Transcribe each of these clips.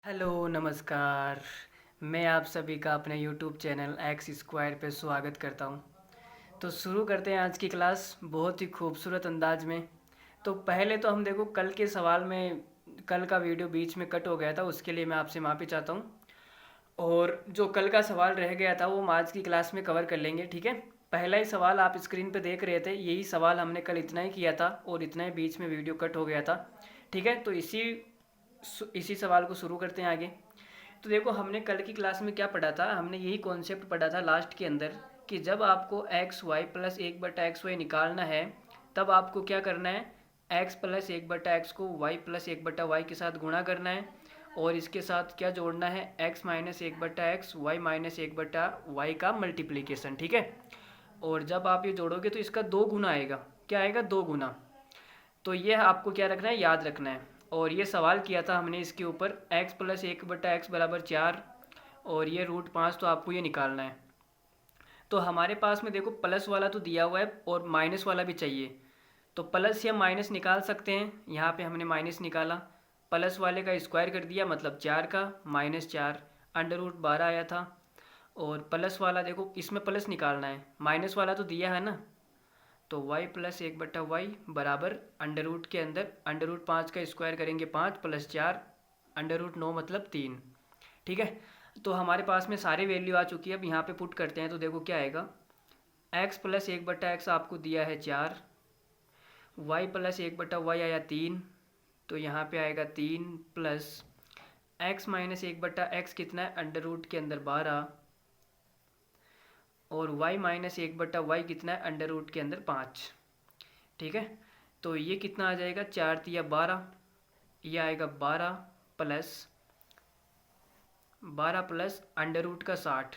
Hello नमस्कार। मैं आप सभी का अपने यूट्यूब चैनल एक्स स्क्वायर पे स्वागत करता हूँ। तो शुरू करते हैं आज की क्लास बहुत ही खूबसूरत अंदाज में। तो पहले तो हम देखो कल के सवाल में कल का वीडियो बीच में कट हो गया था, उसके लिए मैं आपसे माफ़ी चाहता हूँ। और जो कल का सवाल रह गया था वो हम आज की क्लास में कवर कर लेंगे, ठीक है। पहला ही सवाल आप स्क्रीन पे देख रहे थे, यही सवाल हमने कल इतना ही किया था और इतना ही बीच में वीडियो कट हो गया था, ठीक है। तो इसी सवाल को शुरू करते हैं आगे। तो देखो हमने कल की क्लास में क्या पढ़ा था, हमने यही कॉन्सेप्ट पढ़ा था लास्ट के अंदर कि जब आपको एक्स वाई प्लस एक बटा एक्स वाई निकालना है तब आपको क्या करना है, एक्स प्लस एक बटा एक्स को वाई प्लस एक बटा वाई के साथ गुणा करना है और इसके साथ क्या जोड़ना है, एक्स माइनस एक बटा एक्स वाई माइनस एक बटा वाई का मल्टीप्लीकेशन, ठीक है। और जब आप ये जोड़ोगे तो इसका दो गुना आएगा, क्या आएगा, दो गुना। तो ये आपको क्या रखना है, याद रखना है। और ये सवाल किया था हमने इसके ऊपर, एक्स प्लस एक बटा एक्स बराबर 4 और ये रूट 5, तो आपको ये निकालना है। तो हमारे पास में देखो प्लस वाला तो दिया हुआ है और माइनस वाला भी चाहिए, तो प्लस या माइनस निकाल सकते हैं। यहाँ पे हमने माइनस निकाला, प्लस वाले का स्क्वायर कर दिया मतलब 4 का -4, √12 आया था। और प्लस वाला देखो इसमें प्लस निकालना है, माइनस वाला तो दिया है ना, तो y प्लस एक बटा वाई बराबर अंडर रूट के अंदर √5 का स्क्वायर करेंगे 5 प्लस 4 √9 मतलब 3, ठीक है। तो हमारे पास में सारी वैल्यू आ चुकी है। अब यहाँ पे पुट करते हैं तो देखो क्या आएगा, x प्लस एक बटा एक्स आपको दिया है 4, y प्लस एक बटा वाई आया 3, तो यहाँ पे आएगा 3 प्लस x माइनस एक बटा एक्स कितना है, अंडर रूट के अंदर 12, और y माइनस एक बटा वाई कितना है, अंडर रूट के अंदर 5, ठीक है। तो ये कितना आ जाएगा, 4×3 = 12, ये आएगा 12 प्लस अंडर रूट का 60।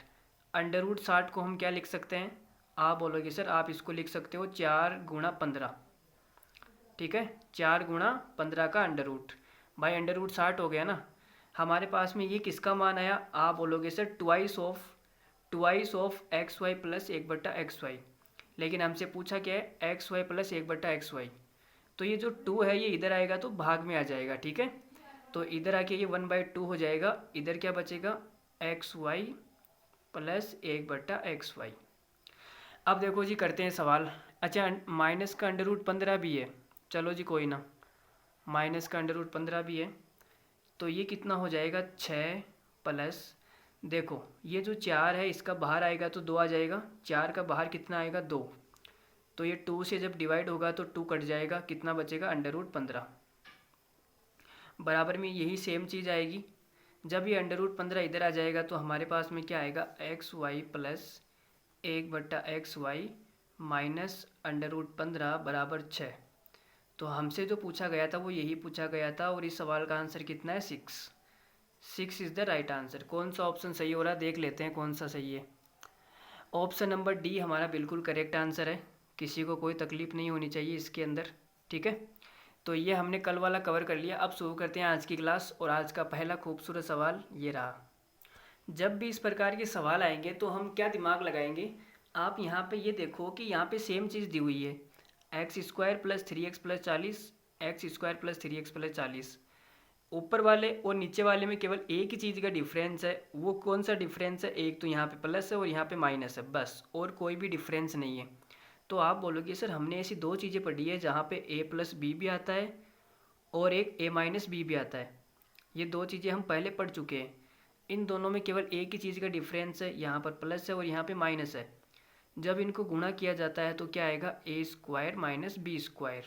अंडर रूट 60 को हम क्या लिख सकते हैं, आप बोलोगे सर आप इसको लिख सकते हो 4×15, ठीक है। 4×15 का अंडर रूट, भाई अंडर रूट 60 हो गया ना। हमारे पास में ये किसका मान आया, आप बोलोगे sir twice of X Y plus एक बटा एक्स वाई, लेकिन हमसे पूछा क्या है, एक्स वाई प्लस एक बटा एक्स वाई। तो ये जो 2 है ये इधर आएगा तो भाग में आ जाएगा, ठीक है। तो इधर आके ये 1/2 हो जाएगा, इधर क्या बचेगा, एक्स वाई प्लस एक बटा एक्स वाई। अब देखो जी करते हैं सवाल। अच्छा माइनस का √15 भी है, चलो जी कोई ना, माइनस का √15 भी है। तो ये कितना हो जाएगा, 6 प्लस, देखो ये जो 4 है इसका बाहर आएगा तो 2 आ जाएगा, 4 का बाहर कितना आएगा, 2। तो ये 2 से जब डिवाइड होगा तो 2 कट जाएगा, कितना बचेगा, √15। बराबर में यही सेम चीज़ आएगी, जब ये √15 इधर आ जाएगा तो हमारे पास में क्या आएगा, एक्स वाई प्लस एक बटा एक्स वाई माइनस √15 बराबर 6। तो हमसे जो पूछा गया था वो यही पूछा गया था और इस सवाल का आंसर कितना है, 6 इज़ द राइट आंसर। कौन सा ऑप्शन सही हो रहा है देख लेते हैं कौन सा सही है। ऑप्शन नंबर डी हमारा बिल्कुल करेक्ट आंसर है, किसी को कोई तकलीफ़ नहीं होनी चाहिए इसके अंदर, ठीक है। तो ये हमने कल वाला कवर कर लिया। अब शुरू करते हैं आज की क्लास और आज का पहला खूबसूरत सवाल ये रहा। जब भी इस प्रकार के सवाल आएंगे तो हम क्या दिमाग लगाएंगे, आप यहाँ पे ये देखो कि यहाँ पे सेम चीज़ दी हुई है, x² plus 3x plus 40, x² plus 3x plus 40। ऊपर वाले और नीचे वाले में केवल एक ही चीज़ का डिफरेंस है, वो कौन सा डिफरेंस है, एक तो यहाँ पे प्लस है और यहाँ पे माइनस है, बस, और कोई भी डिफरेंस नहीं है। तो आप बोलोगे सर हमने ऐसी दो चीज़ें पढ़ी है जहाँ पे a प्लस बी भी आता है और एक a माइनस बी भी आता है, ये दो चीज़ें हम पहले पढ़ चुके हैं। इन दोनों में केवल एक ही चीज़ का डिफरेंस है, यहाँ पर प्लस है और यहाँ पे माइनस है। जब इनको गुणा किया जाता है तो क्या आएगा, a² माइनस b²,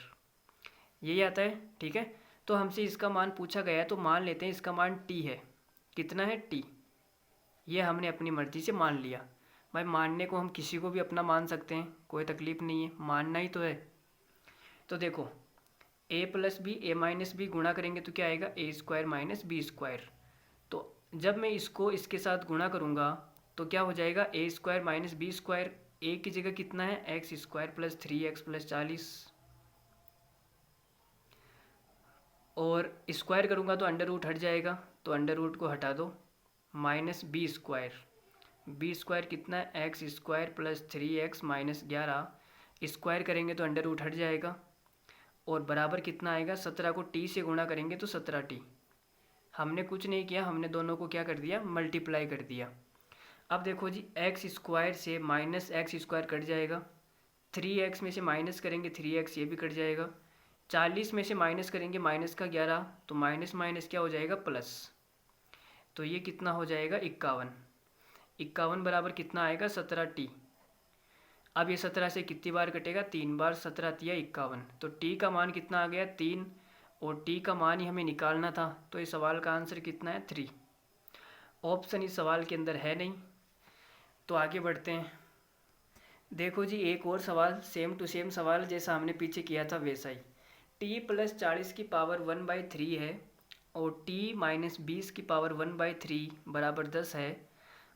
यही आता है, ठीक है। तो हमसे इसका मान पूछा गया है तो मान लेते हैं इसका मान t है, कितना है, t। ये हमने अपनी मर्ज़ी से मान लिया, भाई मानने को हम किसी को भी अपना मान सकते हैं, कोई तकलीफ़ नहीं है, मानना ही तो है। तो देखो a plus B a minus B गुणा करेंगे तो क्या आएगा, a² माइनस b²। तो जब मैं इसको इसके साथ गुणा करूँगा तो क्या हो जाएगा, a² माइनस b², a की जगह कितना है, x² प्लस 3x प्लस 40, और स्क्वायर करूँगा तो अंडर रूट हट जाएगा, तो अंडर रूट को हटा दो, माइनस b² कितना है, x² plus 3x minus 11, square करेंगे तो अंडर रूट हट जाएगा, और बराबर कितना आएगा, 17 को t से गुणा करेंगे तो 17t। हमने कुछ नहीं किया, हमने दोनों को क्या कर दिया, मल्टीप्लाई कर दिया। अब देखो जी, एक्स स्क्वायर से माइनस एक्स स्क्वायर कट जाएगा, 3x में से माइनस करेंगे 3x, ये भी कट जाएगा। 40 में से माइनस करेंगे माइनस का 11, तो माइनस माइनस क्या हो जाएगा, प्लस। तो ये कितना हो जाएगा, 51। 51 बराबर कितना आएगा, 17t। अब ये 17 से कितनी बार कटेगा, 3 बार, 17 तिया 51। तो t का मान कितना आ गया, 3, और t का मान ही हमें निकालना था। तो इस सवाल का आंसर कितना है, 3। ऑप्शन इस सवाल के अंदर है नहीं। तो आगे बढ़ते हैं। देखो जी, एक और सवाल, सेम टू सेम सवाल जैसा हमने पीछे किया था वैसा ही। t प्लस 40 की पावर 1/3 है और t माइनस 20 की पावर 1/3 बराबर 10 है,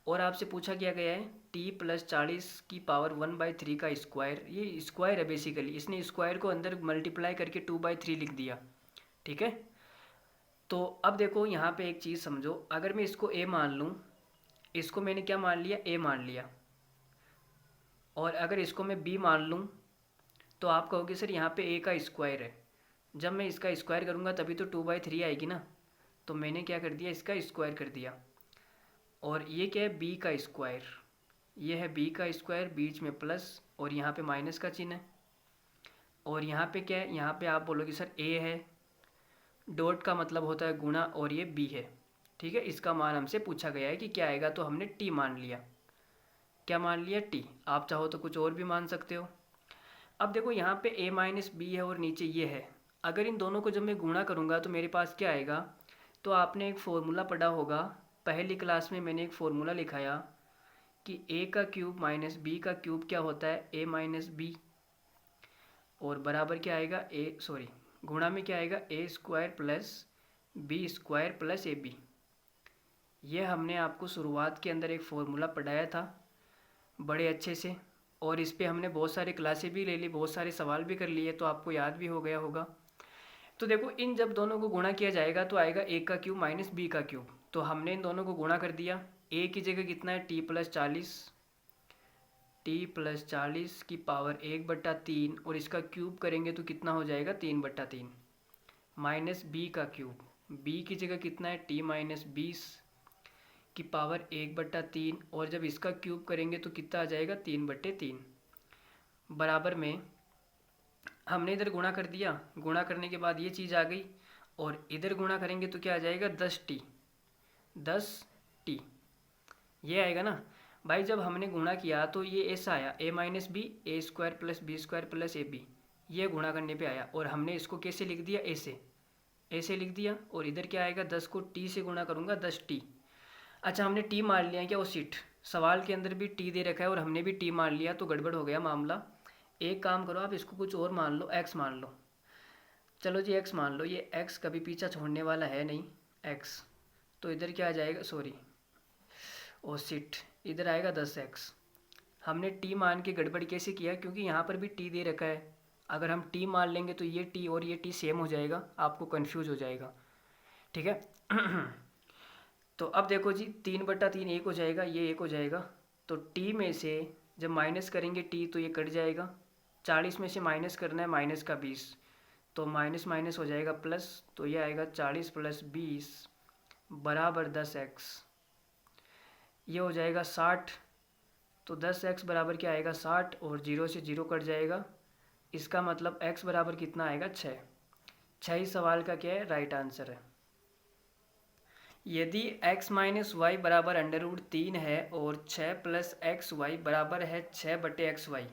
और आपसे पूछा क्या गया है t प्लस 40 की पावर 1/3 का स्क्वायर। ये स्क्वायर है बेसिकली, इसने स्क्वायर को अंदर मल्टीप्लाई करके 2/3 लिख दिया। ठीक है, तो अब देखो यहाँ पे एक चीज़ समझो, अगर मैं इसको a मान लूँ, इसको मैंने क्या मान लिया, a मान लिया, और अगर इसको मैं b मान लूँ, तो आप कहोगे सर यहाँ पे a का स्क्वायर है, जब मैं इसका स्क्वायर करूँगा तभी तो 2/3 आएगी ना। तो मैंने क्या कर दिया, इसका स्क्वायर कर दिया। और ये क्या है, b का स्क्वायर, ये है b का स्क्वायर, बीच में प्लस और यहाँ पे माइनस का चिन्ह है। और यहाँ पे क्या है, यहाँ पे आप बोलोगे सर a है, डॉट का मतलब होता है गुणा, और ये b है। ठीक है, इसका मान हमसे पूछा गया है कि क्या आएगा, तो हमने t मान लिया। क्या मान लिया, t। आप चाहो तो कुछ और भी मान सकते हो। अब देखो यहाँ पे a माइनस बी है और नीचे ये है, अगर इन दोनों को जब मैं गुणा करूँगा तो मेरे पास क्या आएगा, तो आपने एक फ़ॉर्मूला पढ़ा होगा, पहली क्लास में मैंने एक फ़ॉर्मूला लिखाया कि a का क्यूब माइनस बी का क्यूब क्या होता है, a माइनस बी, और बराबर क्या आएगा, गुणा में क्या आएगा, a square plus B square plus A B. ये हमने आपको शुरुआत के अंदर एक फ़ॉर्मूला पढ़ाया था बड़े अच्छे से, और इस पे हमने बहुत सारी क्लासें भी ले ली, बहुत सारे सवाल भी कर लिए, तो आपको याद भी हो गया होगा। तो देखो, इन जब दोनों को गुणा किया जाएगा तो आएगा a का क्यूब माइनस बी का क्यूब। तो हमने इन दोनों को गुणा कर दिया, a की जगह कितना है, t प्लस 40 की पावर 1/3, और इसका क्यूब करेंगे तो कितना हो जाएगा, 3/3, माइनस बी का क्यूब, b की जगह कितना है, t माइनस 20 की पावर 1/3, और जब इसका क्यूब करेंगे तो कितना आ जाएगा, 3/3। बराबर में हमने इधर गुणा कर दिया, गुणा करने के बाद ये चीज़ आ गई, और इधर गुणा करेंगे तो क्या आ जाएगा, 10t ये आएगा ना भाई। जब हमने गुणा किया तो ये ऐसा आया, a minus B, A square plus B square plus A B, ये गुणा करने पे आया, और हमने इसको कैसे लिख दिया, ऐसे लिख दिया। और इधर क्या आएगा, 10 को t से गुणा करूँगा, 10t। अच्छा, हमने t मान लिया क्या, वो सीट सवाल के अंदर भी t दे रखा है और हमने भी t मान लिया, तो गड़बड़ हो गया मामला। एक काम करो, आप इसको कुछ और मान लो, x मान लो। चलो जी, x मान लो, ये x कभी पीछा छोड़ने वाला है नहीं, x। तो इधर क्या आ जाएगा, ओ शिट, इधर आएगा 10x। हमने t मान के गड़बड़ कैसे किया, क्योंकि यहाँ पर भी t दे रखा है, अगर हम t मान लेंगे तो ये t और ये t सेम हो जाएगा, आपको कन्फ्यूज हो जाएगा। ठीक है तो अब देखो जी, 3/3 एक हो जाएगा, ये एक हो जाएगा, तो t में से जब माइनस करेंगे t तो ये कट जाएगा, 40 में से माइनस करना है माइनस का 20, तो माइनस माइनस हो जाएगा प्लस, तो ये आएगा 40 प्लस 20 बराबर 10x, ये हो जाएगा 60। तो 10x बराबर क्या आएगा, 60, और 0 से 0 कट जाएगा, इसका मतलब x बराबर कितना आएगा, 6। इस सवाल का क्या है, राइट आंसर है। यदि x माइनस वाई बराबर √3 है और 6 प्लस एक्स वाई बराबर है 6/xy,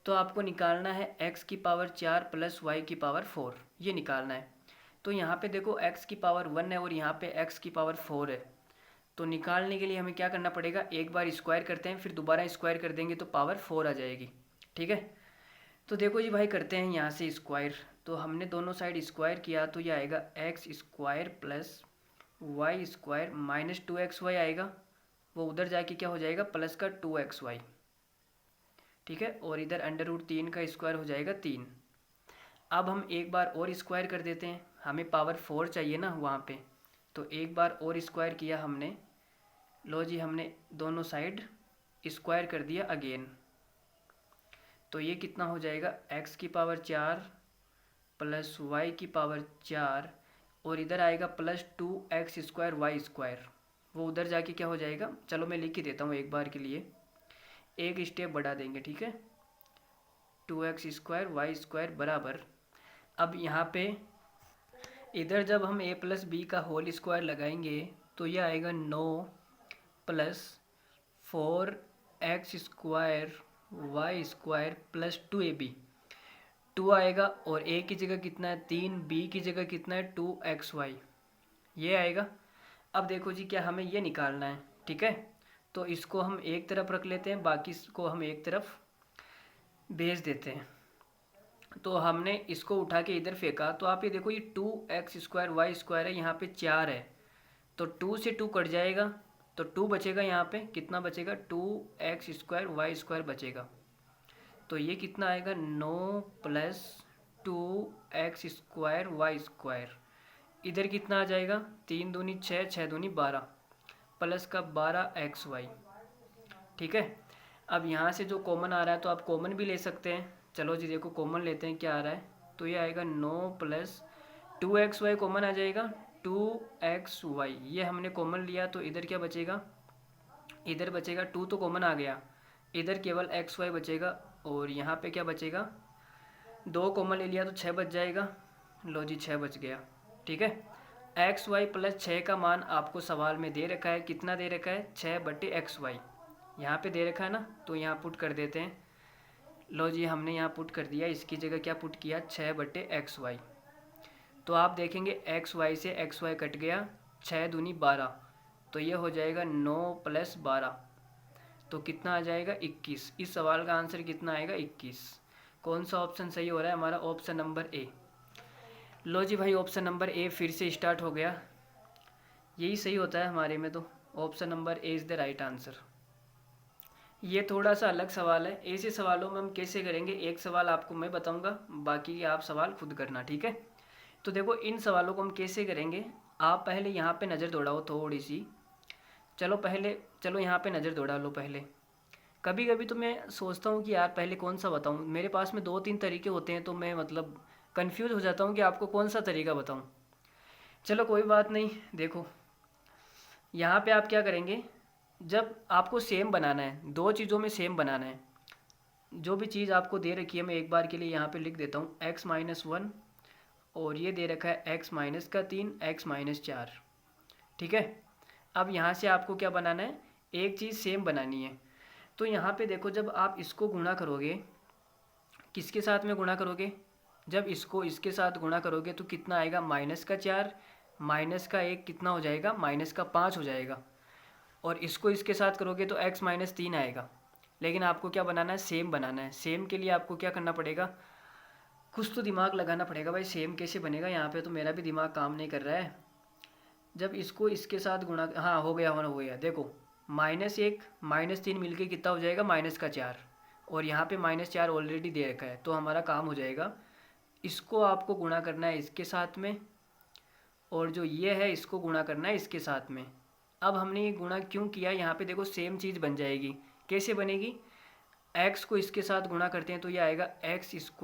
तो आपको निकालना है x की पावर 4 प्लस y की पावर 4, ये निकालना है। तो यहाँ पे देखो x की पावर 1 है और यहाँ पे x की पावर 4 है, तो निकालने के लिए हमें क्या करना पड़ेगा, एक बार स्क्वायर करते हैं, फिर दोबारा स्क्वायर कर देंगे तो पावर 4 आ जाएगी। ठीक है, तो देखो जी भाई, करते हैं यहाँ से स्क्वायर। तो हमने दोनों साइड स्क्वायर किया, तो ये आएगा x square plus Y square minus 2xy आएगा, वो उधर जाके क्या हो जाएगा, प्लस का 2xy। ठीक है, और इधर √3 का स्क्वायर हो जाएगा 3। अब हम एक बार और स्क्वायर कर देते हैं, हमें पावर 4 चाहिए ना वहाँ पे, तो एक बार और स्क्वायर किया हमने। लो जी, हमने दोनों साइड स्क्वायर कर दिया अगेन, तो ये कितना हो जाएगा, x की पावर 4 प्लस y की पावर 4, और इधर आएगा प्लस 2x² y²। वो उधर जाके क्या हो जाएगा, चलो मैं लिख ही देता हूँ एक बार के लिए, एक स्टेप बढ़ा देंगे, ठीक है। 2x² y² बराबर, अब यहाँ पे इधर जब हम a प्लस बी का होल स्क्वायर लगाएंगे तो ये आएगा 9 plus 4x² y² plus 2ab, 2 आएगा और a की जगह कितना है 3, b की जगह कितना है 2xy, ये आएगा। अब देखो जी क्या हमें ये निकालना है, ठीक है। तो इसको हम एक तरफ रख लेते हैं, बाकी को हम एक तरफ भेज देते हैं। तो हमने इसको उठा के इधर फेंका तो आप ये देखो ये 2x² y² है, यहाँ पे 4 है, तो 2 से 2 कट जाएगा, तो 2 बचेगा, यहाँ पे कितना बचेगा 2x² y² बचेगा। तो ये कितना आएगा 9 प्लस 2x² y², इधर कितना आ जाएगा 3 दूनी 6, 6 दूनी 12, प्लस का 12xy, ठीक है। अब यहाँ से जो कॉमन आ रहा है तो आप कॉमन भी ले सकते हैं। चलो जी देखो कॉमन लेते हैं, क्या आ रहा है, तो ये आएगा 9 प्लस 2xy कॉमन आ जाएगा, 2xy ये हमने कॉमन लिया, तो इधर क्या बचेगा, इधर बचेगा 2 तो कॉमन आ गया, इधर केवल xy बचेगा, और यहाँ पे क्या बचेगा 2 कॉमन ले लिया तो 6 बच जाएगा। लो जी 6 बच गया, ठीक है। xy प्लस 6 का मान आपको सवाल में दे रखा है, कितना दे रखा है 6/xy, यहाँ पे दे रखा है ना, तो यहाँ पुट कर देते हैं। लो जी हमने यहाँ पुट कर दिया, इसकी जगह क्या पुट किया 6/xy। तो आप देखेंगे xy से xy कट गया, 6 दूनी 12, तो ये हो जाएगा 9 प्लस 12, तो कितना आ जाएगा 21। इस सवाल का आंसर कितना आएगा 21। कौन सा ऑप्शन सही हो रहा है हमारा, ऑप्शन नंबर ए। लो जी भाई ऑप्शन नंबर ए फिर से स्टार्ट हो गया, यही सही होता है हमारे में, तो option number A is the right answer. ये थोड़ा सा अलग सवाल है, ऐसे सवालों में हम कैसे करेंगे, एक सवाल आपको मैं बताऊंगा, बाकी आप सवाल खुद करना, ठीक है। तो देखो इन सवालों को हम कैसे करेंगे, आप पहले यहाँ पे नज़र दौड़ाओ थोड़ी सी, चलो यहाँ पे नज़र दौड़ा लो पहले। कभी कभी तो मैं सोचता हूँ कि यार पहले कौन सा बताऊँ, मेरे पास में 2-3 तरीके होते हैं, तो मैं मतलब कंफ्यूज हो जाता हूँ कि आपको कौन सा तरीका बताऊँ। चलो कोई बात नहीं, देखो यहाँ पे आप क्या करेंगे, जब आपको सेम बनाना है, 2 चीज़ों में सेम बनाना है, जो भी चीज़ आपको दे रखी है मैं एक बार के लिए यहाँ पे लिख देता हूँ x-1, और ये दे रखा है x-3 x-4, ठीक है। अब यहाँ से आपको क्या बनाना है, एक चीज़ सेम बनानी है। तो यहाँ पे देखो जब आप इसको गुणा करोगे, किसके साथ में गुणा करोगे, जब इसको इसके साथ गुणा करोगे तो कितना आएगा -4, -1 कितना हो जाएगा -5 हो जाएगा, और इसको इसके साथ करोगे तो x-3 आएगा। लेकिन आपको क्या बनाना है, सेम बनाना है। सेम के लिए आपको क्या करना पड़ेगा, कुछ तो दिमाग लगाना पड़ेगा भाई, सेम कैसे बनेगा, यहाँ पे तो मेरा भी दिमाग काम नहीं कर रहा है। जब इसको इसके साथ गुणा, हाँ हो गया, देखो -1 -3 मिलके कितना हो जाएगा -4, और यहाँ पे -4 ऑलरेडी दे रखा है, तो हमारा काम हो जाएगा। इसको आपको गुणा करना है इसके साथ में, और जो ये है इसको गुणा करना है इसके साथ में। अब हमने ये गुणा क्यों किया, यहाँ पे देखो सेम चीज़ बन जाएगी। कैसे बनेगी, x को इसके साथ गुणा करते हैं तो ये आएगा x² -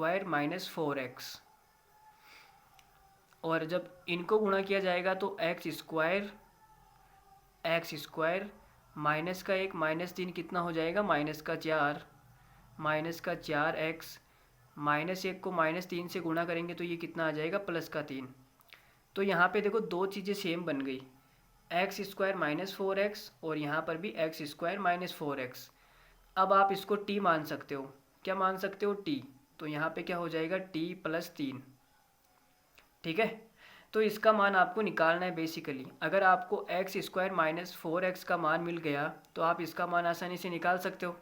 4x, और जब इनको गुणा किया जाएगा तो x² -1 -3 कितना हो जाएगा -4, -4x, -1 को -3 से गुणा करेंगे तो ये कितना आ जाएगा +3। तो यहाँ पे देखो 2 चीज़ें सेम बन गई, x² - 4x, और यहाँ पर भी x² - 4x। अब आप इसको t मान सकते हो, क्या मान सकते हो t, तो यहाँ पे क्या हो जाएगा t + 3, ठीक है। तो इसका मान आपको निकालना है बेसिकली। अगर आपको x² - 4x का मान मिल गया तो आप इसका मान आसानी से निकाल सकते हो।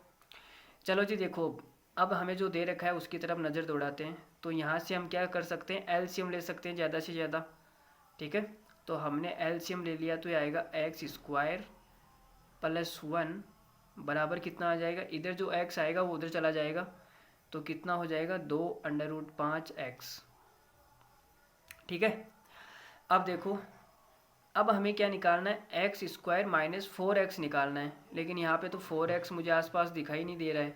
चलो जी देखो अब हमें जो दे रखा है उसकी तरफ नज़र दौड़ाते हैं। तो यहाँ से हम क्या कर सकते हैं, एलसीएम ले सकते हैं ज़्यादा से ज़्यादा, ठीक है। तो हमने एलसीएम ले लिया तो ये आएगा x² + 1 बराबर कितना आ जाएगा, इधर जो x आएगा वो उधर चला जाएगा, तो कितना हो जाएगा 2√5x, ठीक है। अब देखो अब हमें क्या निकालना है, x² - 4x निकालना है, लेकिन यहाँ पे तो 4x मुझे आसपास दिखाई नहीं दे रहा है।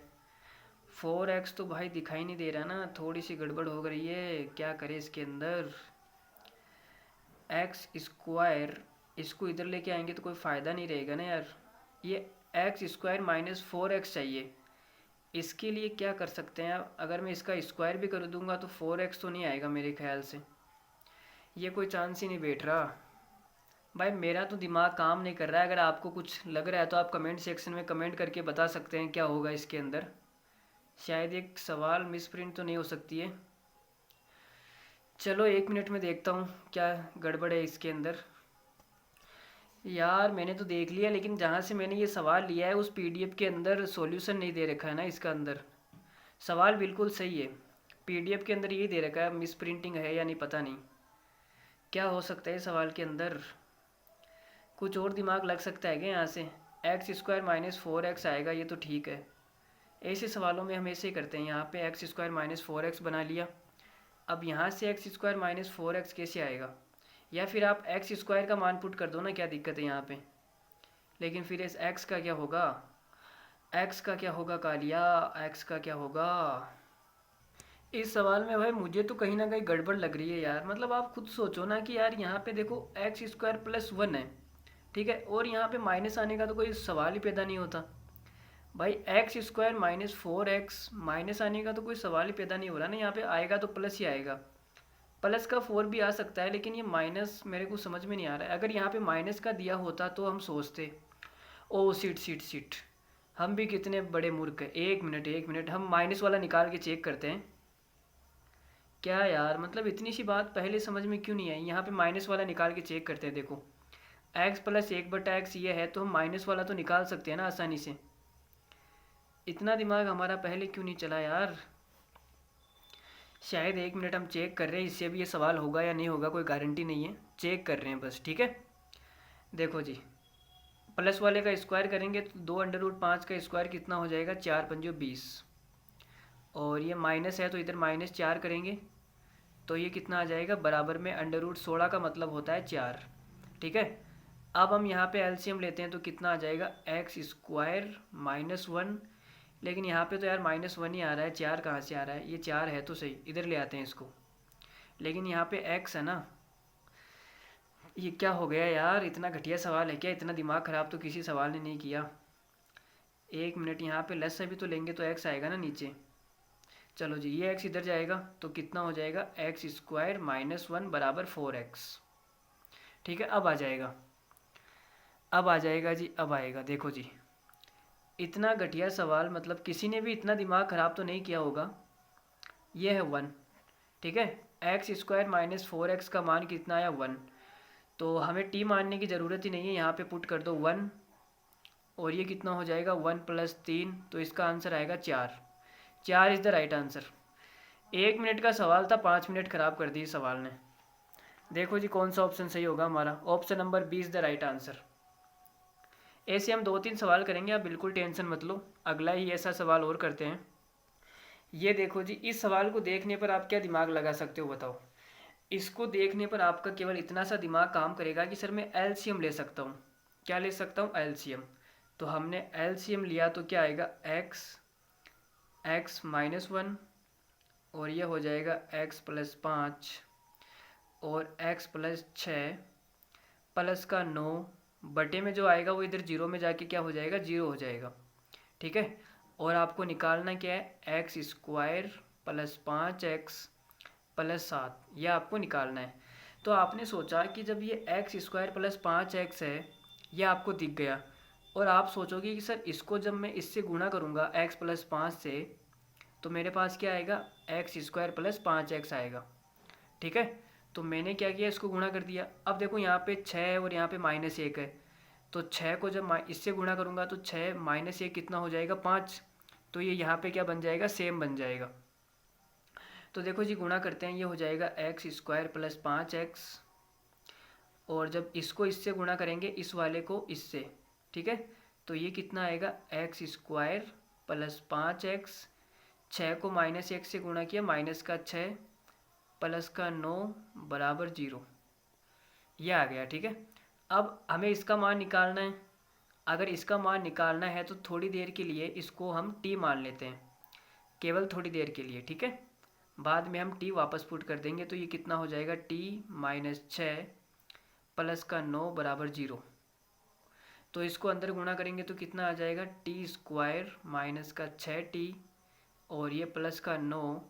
4x तो भाई दिखाई नहीं दे रहा ना, थोड़ी सी गड़बड़ हो गई है, क्या करें इसके अंदर। एक्स स्क्वायर, इसको इधर लेके आएंगे तो कोई फ़ायदा नहीं रहेगा ना यार। ये एक्स स्क्वायर माइनस 4x चाहिए। इसके लिए क्या कर सकते हैं, अगर मैं इसका स्क्वायर भी कर दूंगा तो 4x तो नहीं आएगा मेरे ख्याल से। ये कोई चांस ही नहीं बैठ रहा भाई, मेरा तो दिमाग काम नहीं कर रहा है। अगर आपको कुछ लग रहा है तो आप कमेंट सेक्शन में कमेंट करके बता सकते हैं क्या होगा इसके अंदर। शायद एक सवाल मिस प्रिंट तो नहीं हो सकती है। चलो 1 मिनट में देखता हूँ क्या गड़बड़ है इसके अंदर। यार मैंने तो देख लिया, लेकिन जहाँ से मैंने ये सवाल लिया है उस पीडीएफ के अंदर सॉल्यूशन नहीं दे रखा है ना इसका अंदर। सवाल बिल्कुल सही है, पीडीएफ के अंदर ये दे रखा है, मिस प्रिंटिंग है या नहीं पता नहीं। क्या हो सकता है सवाल के अंदर, कुछ और दिमाग लग सकता है क्या यहाँ से। एक्स स्क्वायर माइनस 4x आएगा, ये तो ठीक है। ऐसे सवालों में हम ऐसे ही करते हैं, यहाँ पे एक्स स्क्वायर माइनस 4x बना लिया। अब यहाँ से एक्स स्क्वायर माइनस 4x कैसे आएगा, या फिर आप एक्स स्क्वायर का मान पुट कर दो ना, क्या दिक्कत है यहाँ पे। लेकिन फिर इस एक्स का क्या होगा, एक्स का क्या होगा कालिया, एक्स का क्या होगा। इस सवाल में भाई मुझे तो कहीं ना कहीं गड़बड़ लग रही है यार। मतलब आप खुद सोचो ना कि यार यहाँ पे देखो एक्स स्क्वायर प्लस 1 है, ठीक है, और यहाँ पे माइनस आने का तो कोई सवाल ही पैदा नहीं होता भाई। X square minus 4x minus आने का तो कोई सवाल ही पैदा नहीं हो रहा ना, यहाँ पे आएगा तो प्लस ही आएगा। प्लस का 4 भी आ सकता है, लेकिन ये माइनस मेरे को समझ में नहीं आ रहा है। अगर यहाँ पे माइनस का दिया होता तो हम सोचते। ओ सीट सीट सीट, हम भी कितने बड़े मूर्ख हैं। 1 मिनट हम माइनस वाला निकाल के चेक करते हैं। क्या यार, मतलब इतनी सी बात पहले समझ में क्यों नहीं आई। यहाँ पे माइनस वाला निकाल के चेक करते हैं। देखो एक्स प्लस 1/x ये है, तो हम माइनस वाला तो निकाल सकते हैं ना आसानी से। इतना दिमाग हमारा पहले क्यों नहीं चला यार। शायद 1 मिनट हम चेक कर रहे हैं, इससे भी ये सवाल होगा या नहीं होगा कोई गारंटी नहीं है, चेक कर रहे हैं बस, ठीक है। देखो जी, प्लस वाले का स्क्वायर करेंगे तो 2√5 का स्क्वायर कितना हो जाएगा, 4×5 = 20। और ये माइनस है तो इधर -4 करेंगे तो ये कितना आ जाएगा, बराबर में √16 का मतलब होता है 4, ठीक है। अब हम यहाँ पे एलसीएम लेते हैं तो कितना आ जाएगा, एक्स स्क्वायर -1। लेकिन यहाँ पे तो यार -1 ही आ रहा है, 4 कहाँ से आ रहा है। ये 4 है तो सही, इधर ले आते हैं इसको। लेकिन यहाँ पे x है ना, ये क्या हो गया यार, इतना घटिया सवाल है क्या। इतना दिमाग ख़राब तो किसी सवाल ने नहीं किया। 1 मिनट, यहाँ पे लेस भी तो लेंगे तो x आएगा ना नीचे। चलो जी, ये x इधर जाएगा तो कितना हो जाएगा, एक्स स्क्वायर -1 बराबर 4x, ठीक है। अब आ जाएगा, अब आ जाएगा जी, अब आएगा। देखो जी, इतना घटिया सवाल, मतलब किसी ने भी इतना दिमाग ख़राब तो नहीं किया होगा। ये है 1, ठीक है। एक्स स्क्वायर -4x का मान कितना आया, 1। तो हमें t मानने की ज़रूरत ही नहीं है, यहाँ पे पुट कर दो 1। और ये कितना हो जाएगा, 1 + 3, तो इसका आंसर आएगा 4। 4 is the right answer. 1 minute का सवाल था, 5 मिनट ख़राब कर दिए सवाल ने। देखो जी कौन सा ऑप्शन सही होगा हमारा, option number B is the right answer. ऐसे हम 2-3 सवाल करेंगे, आप बिल्कुल टेंशन मत लो। अगला ही ऐसा सवाल और करते हैं। ये देखो जी, इस सवाल को देखने पर आप क्या दिमाग लगा सकते हो बताओ। इसको देखने पर आपका केवल इतना सा दिमाग काम करेगा कि सर मैं एलसीएम ले सकता हूँ। क्या ले सकता हूँ, एलसीएम। तो हमने एलसीएम लिया तो क्या आएगा, x -1, और ये हो जाएगा x + 5 और x + 6 प्लस का 9 बटे में जो आएगा वो इधर 0 में जाके क्या हो जाएगा, 0 हो जाएगा, ठीक है। और आपको निकालना क्या है, एक्स स्क्वायर + 5x + 7, यह आपको निकालना है। तो आपने सोचा कि जब ये एक्स स्क्वायर + 5x है, यह आपको दिख गया, और आप सोचोगे कि सर इसको जब मैं इससे गुणा करूँगा x + 5 से, तो मेरे पास क्या आएगा, एक्स स्क्वायर + 5x आएगा, ठीक है। तो मैंने क्या किया, इसको गुणा कर दिया। अब देखो यहाँ पे 6 है और यहाँ पे -1 है, तो 6 को जब इससे गुणा करूँगा तो 6 - 1 कितना हो जाएगा, 5। तो ये यहाँ पे क्या बन जाएगा, सेम बन जाएगा। तो देखो जी गुणा करते हैं, ये हो जाएगा एक्स स्क्वायर + 5x, और जब इसको इससे गुणा करेंगे, इस वाले को इससे, ठीक है, तो ये कितना आएगा, एक्स स्क्वायर + 5x, 6 को -1 से गुणा किया, -6 प्लस का 9 बराबर 0, ये आ गया, ठीक है। अब हमें इसका मान निकालना है। अगर इसका मान निकालना है तो थोड़ी देर के लिए इसको हम t मान लेते हैं, केवल थोड़ी देर के लिए, ठीक है। बाद में हम t वापस पुट कर देंगे, तो ये कितना हो जाएगा, t - 6 प्लस का 9 बराबर 0। तो इसको अंदर गुणा करेंगे तो कितना आ जाएगा, टी स्क्वायर माइनस का 6t और ये प्लस का 9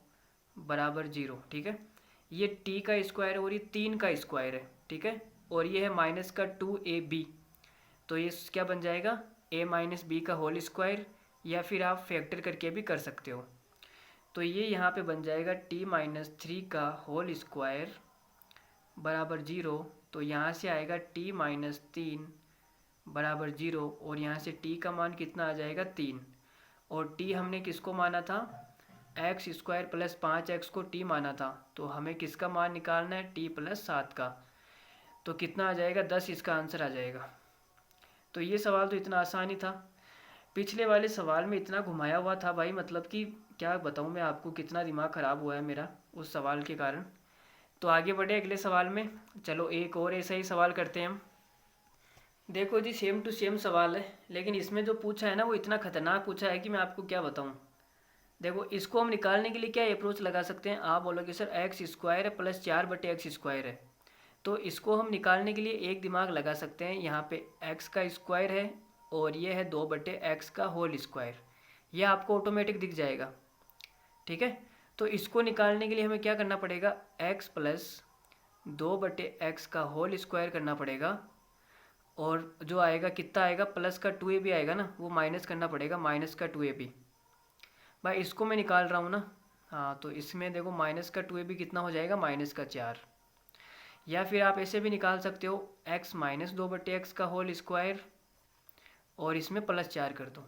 बराबर 0। ठीक है, ये t का स्क्वायर है और ये 3 का स्क्वायर है। ठीक है, और ये है माइनस का 2ab, तो ये क्या बन जाएगा, a माइनस बी का होल स्क्वायर, या फिर आप फैक्टर करके भी कर सकते हो। तो ये यहाँ पे बन जाएगा t माइनस 3 का होल स्क्वायर बराबर 0। तो यहाँ से आएगा t माइनस 3 बराबर 0 और यहाँ से t का मान कितना आ जाएगा 3। और t हमने किसको माना था, एक्स स्क्वायर प्लस 5x को t माना था, तो हमें किसका मान निकालना है, t प्लस 7 का। तो कितना आ जाएगा, 10 इसका आंसर आ जाएगा। तो ये सवाल तो इतना आसान ही था। पिछले वाले सवाल में इतना घुमाया हुआ था भाई, मतलब कि क्या बताऊँ मैं आपको, कितना दिमाग ख़राब हुआ है मेरा उस सवाल के कारण। तो आगे बढ़े अगले सवाल में। चलो एक और ऐसा ही सवाल करते हैं हम। देखो जी, सेम टू सेम सवाल है, लेकिन इसमें जो पूछा है ना वो इतना खतरनाक पूछा है कि मैं आपको क्या बताऊँ। देखो, इसको हम निकालने के लिए क्या अप्रोच लगा सकते हैं, आप बोलोगे सर एक्स स्क्वायर है प्लस 4/x स्क्वायर है। तो इसको हम निकालने के लिए एक दिमाग लगा सकते हैं, यहाँ पे x का स्क्वायर है और ये है 2/x का होल स्क्वायर, ये आपको ऑटोमेटिक दिख जाएगा। ठीक है, तो इसको निकालने के लिए हमें क्या करना पड़ेगा, x प्लस 2/x का होल स्क्वायर करना पड़ेगा, और जो आएगा कितना आएगा, प्लस का 2ab आएगा ना, वो माइनस करना पड़ेगा, माइनस का 2ab। भाई इसको मैं निकाल रहा हूँ ना, हाँ, तो इसमें देखो माइनस का 2ab कितना हो जाएगा, माइनस का 4। या फिर आप ऐसे भी निकाल सकते हो, x माइनस 2/x का होल स्क्वायर और इसमें प्लस 4 कर दो।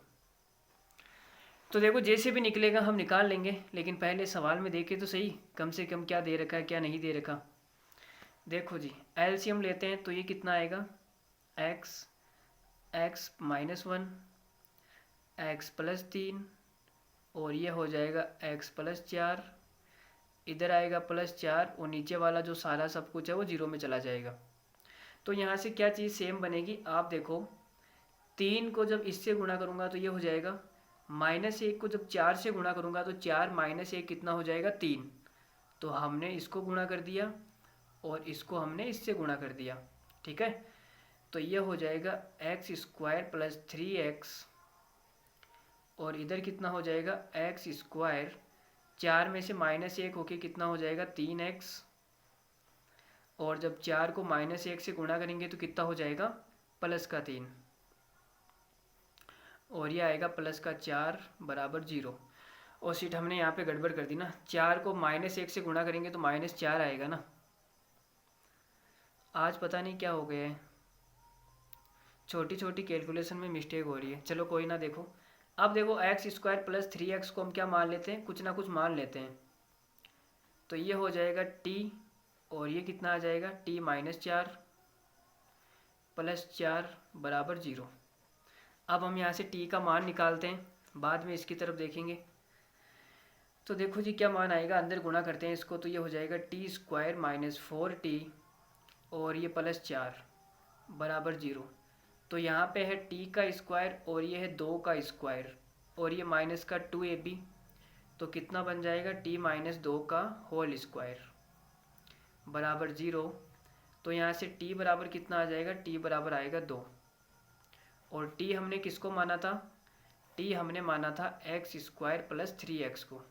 तो देखो जैसे भी निकलेगा हम निकाल लेंगे, लेकिन पहले सवाल में देखें तो सही, कम से कम क्या दे रखा है क्या नहीं दे रखा। देखो जी, एलसीएम लेते हैं तो ये कितना आएगा, x माइनस 1, x प्लस 3 और ये हो जाएगा x प्लस 4, इधर आएगा प्लस 4 और नीचे वाला जो सारा सब कुछ है वो 0 में चला जाएगा। तो यहाँ से क्या चीज़ सेम बनेगी, आप देखो 3 को जब इससे गुणा करूँगा तो ये हो जाएगा, -1 को जब 4 से गुणा करूँगा तो 4 माइनस 1 कितना हो जाएगा, 3। तो हमने इसको गुणा कर दिया और इसको हमने इससे गुणा कर दिया। ठीक है, तो ये हो जाएगा x स्क्वायर प्लस 3x और इधर कितना हो जाएगा, x स्क्वायर, 4 में से -1 होके कितना हो जाएगा, 3x, और जब 4 को -1 से गुणा करेंगे तो कितना हो जाएगा, प्लस का 3, और ये आएगा प्लस का 4 बराबर 0। और सीट हमने यहाँ पे गड़बड़ कर दी ना, 4 को -1 से गुणा करेंगे तो -4 आएगा ना। आज पता नहीं क्या हो गया है, छोटी छोटी कैलकुलेशन में मिस्टेक हो रही है। चलो कोई ना, देखो अब देखो एक्स स्क्वायर प्लस 3x को हम क्या मान लेते हैं, कुछ ना कुछ मान लेते हैं। तो ये हो जाएगा t और ये कितना आ जाएगा, t माइनस 4 प्लस 4 बराबर 0। अब हम यहाँ से t का मान निकालते हैं, बाद में इसकी तरफ देखेंगे। तो देखो जी क्या मान आएगा, अंदर गुणा करते हैं इसको, तो ये हो जाएगा t स्क्वायर माइनस 4t और ये प्लस 4 बराबर 0। तो यहाँ पे है t का स्क्वायर और ये है 2 का स्क्वायर और ये माइनस का 2ab, तो कितना बन जाएगा, t माइनस 2 का होल स्क्वायर बराबर 0। तो यहाँ से t बराबर कितना आ जाएगा, t बराबर आएगा 2। और t हमने किसको माना था, t हमने माना था x स्क्वायर प्लस 3x को,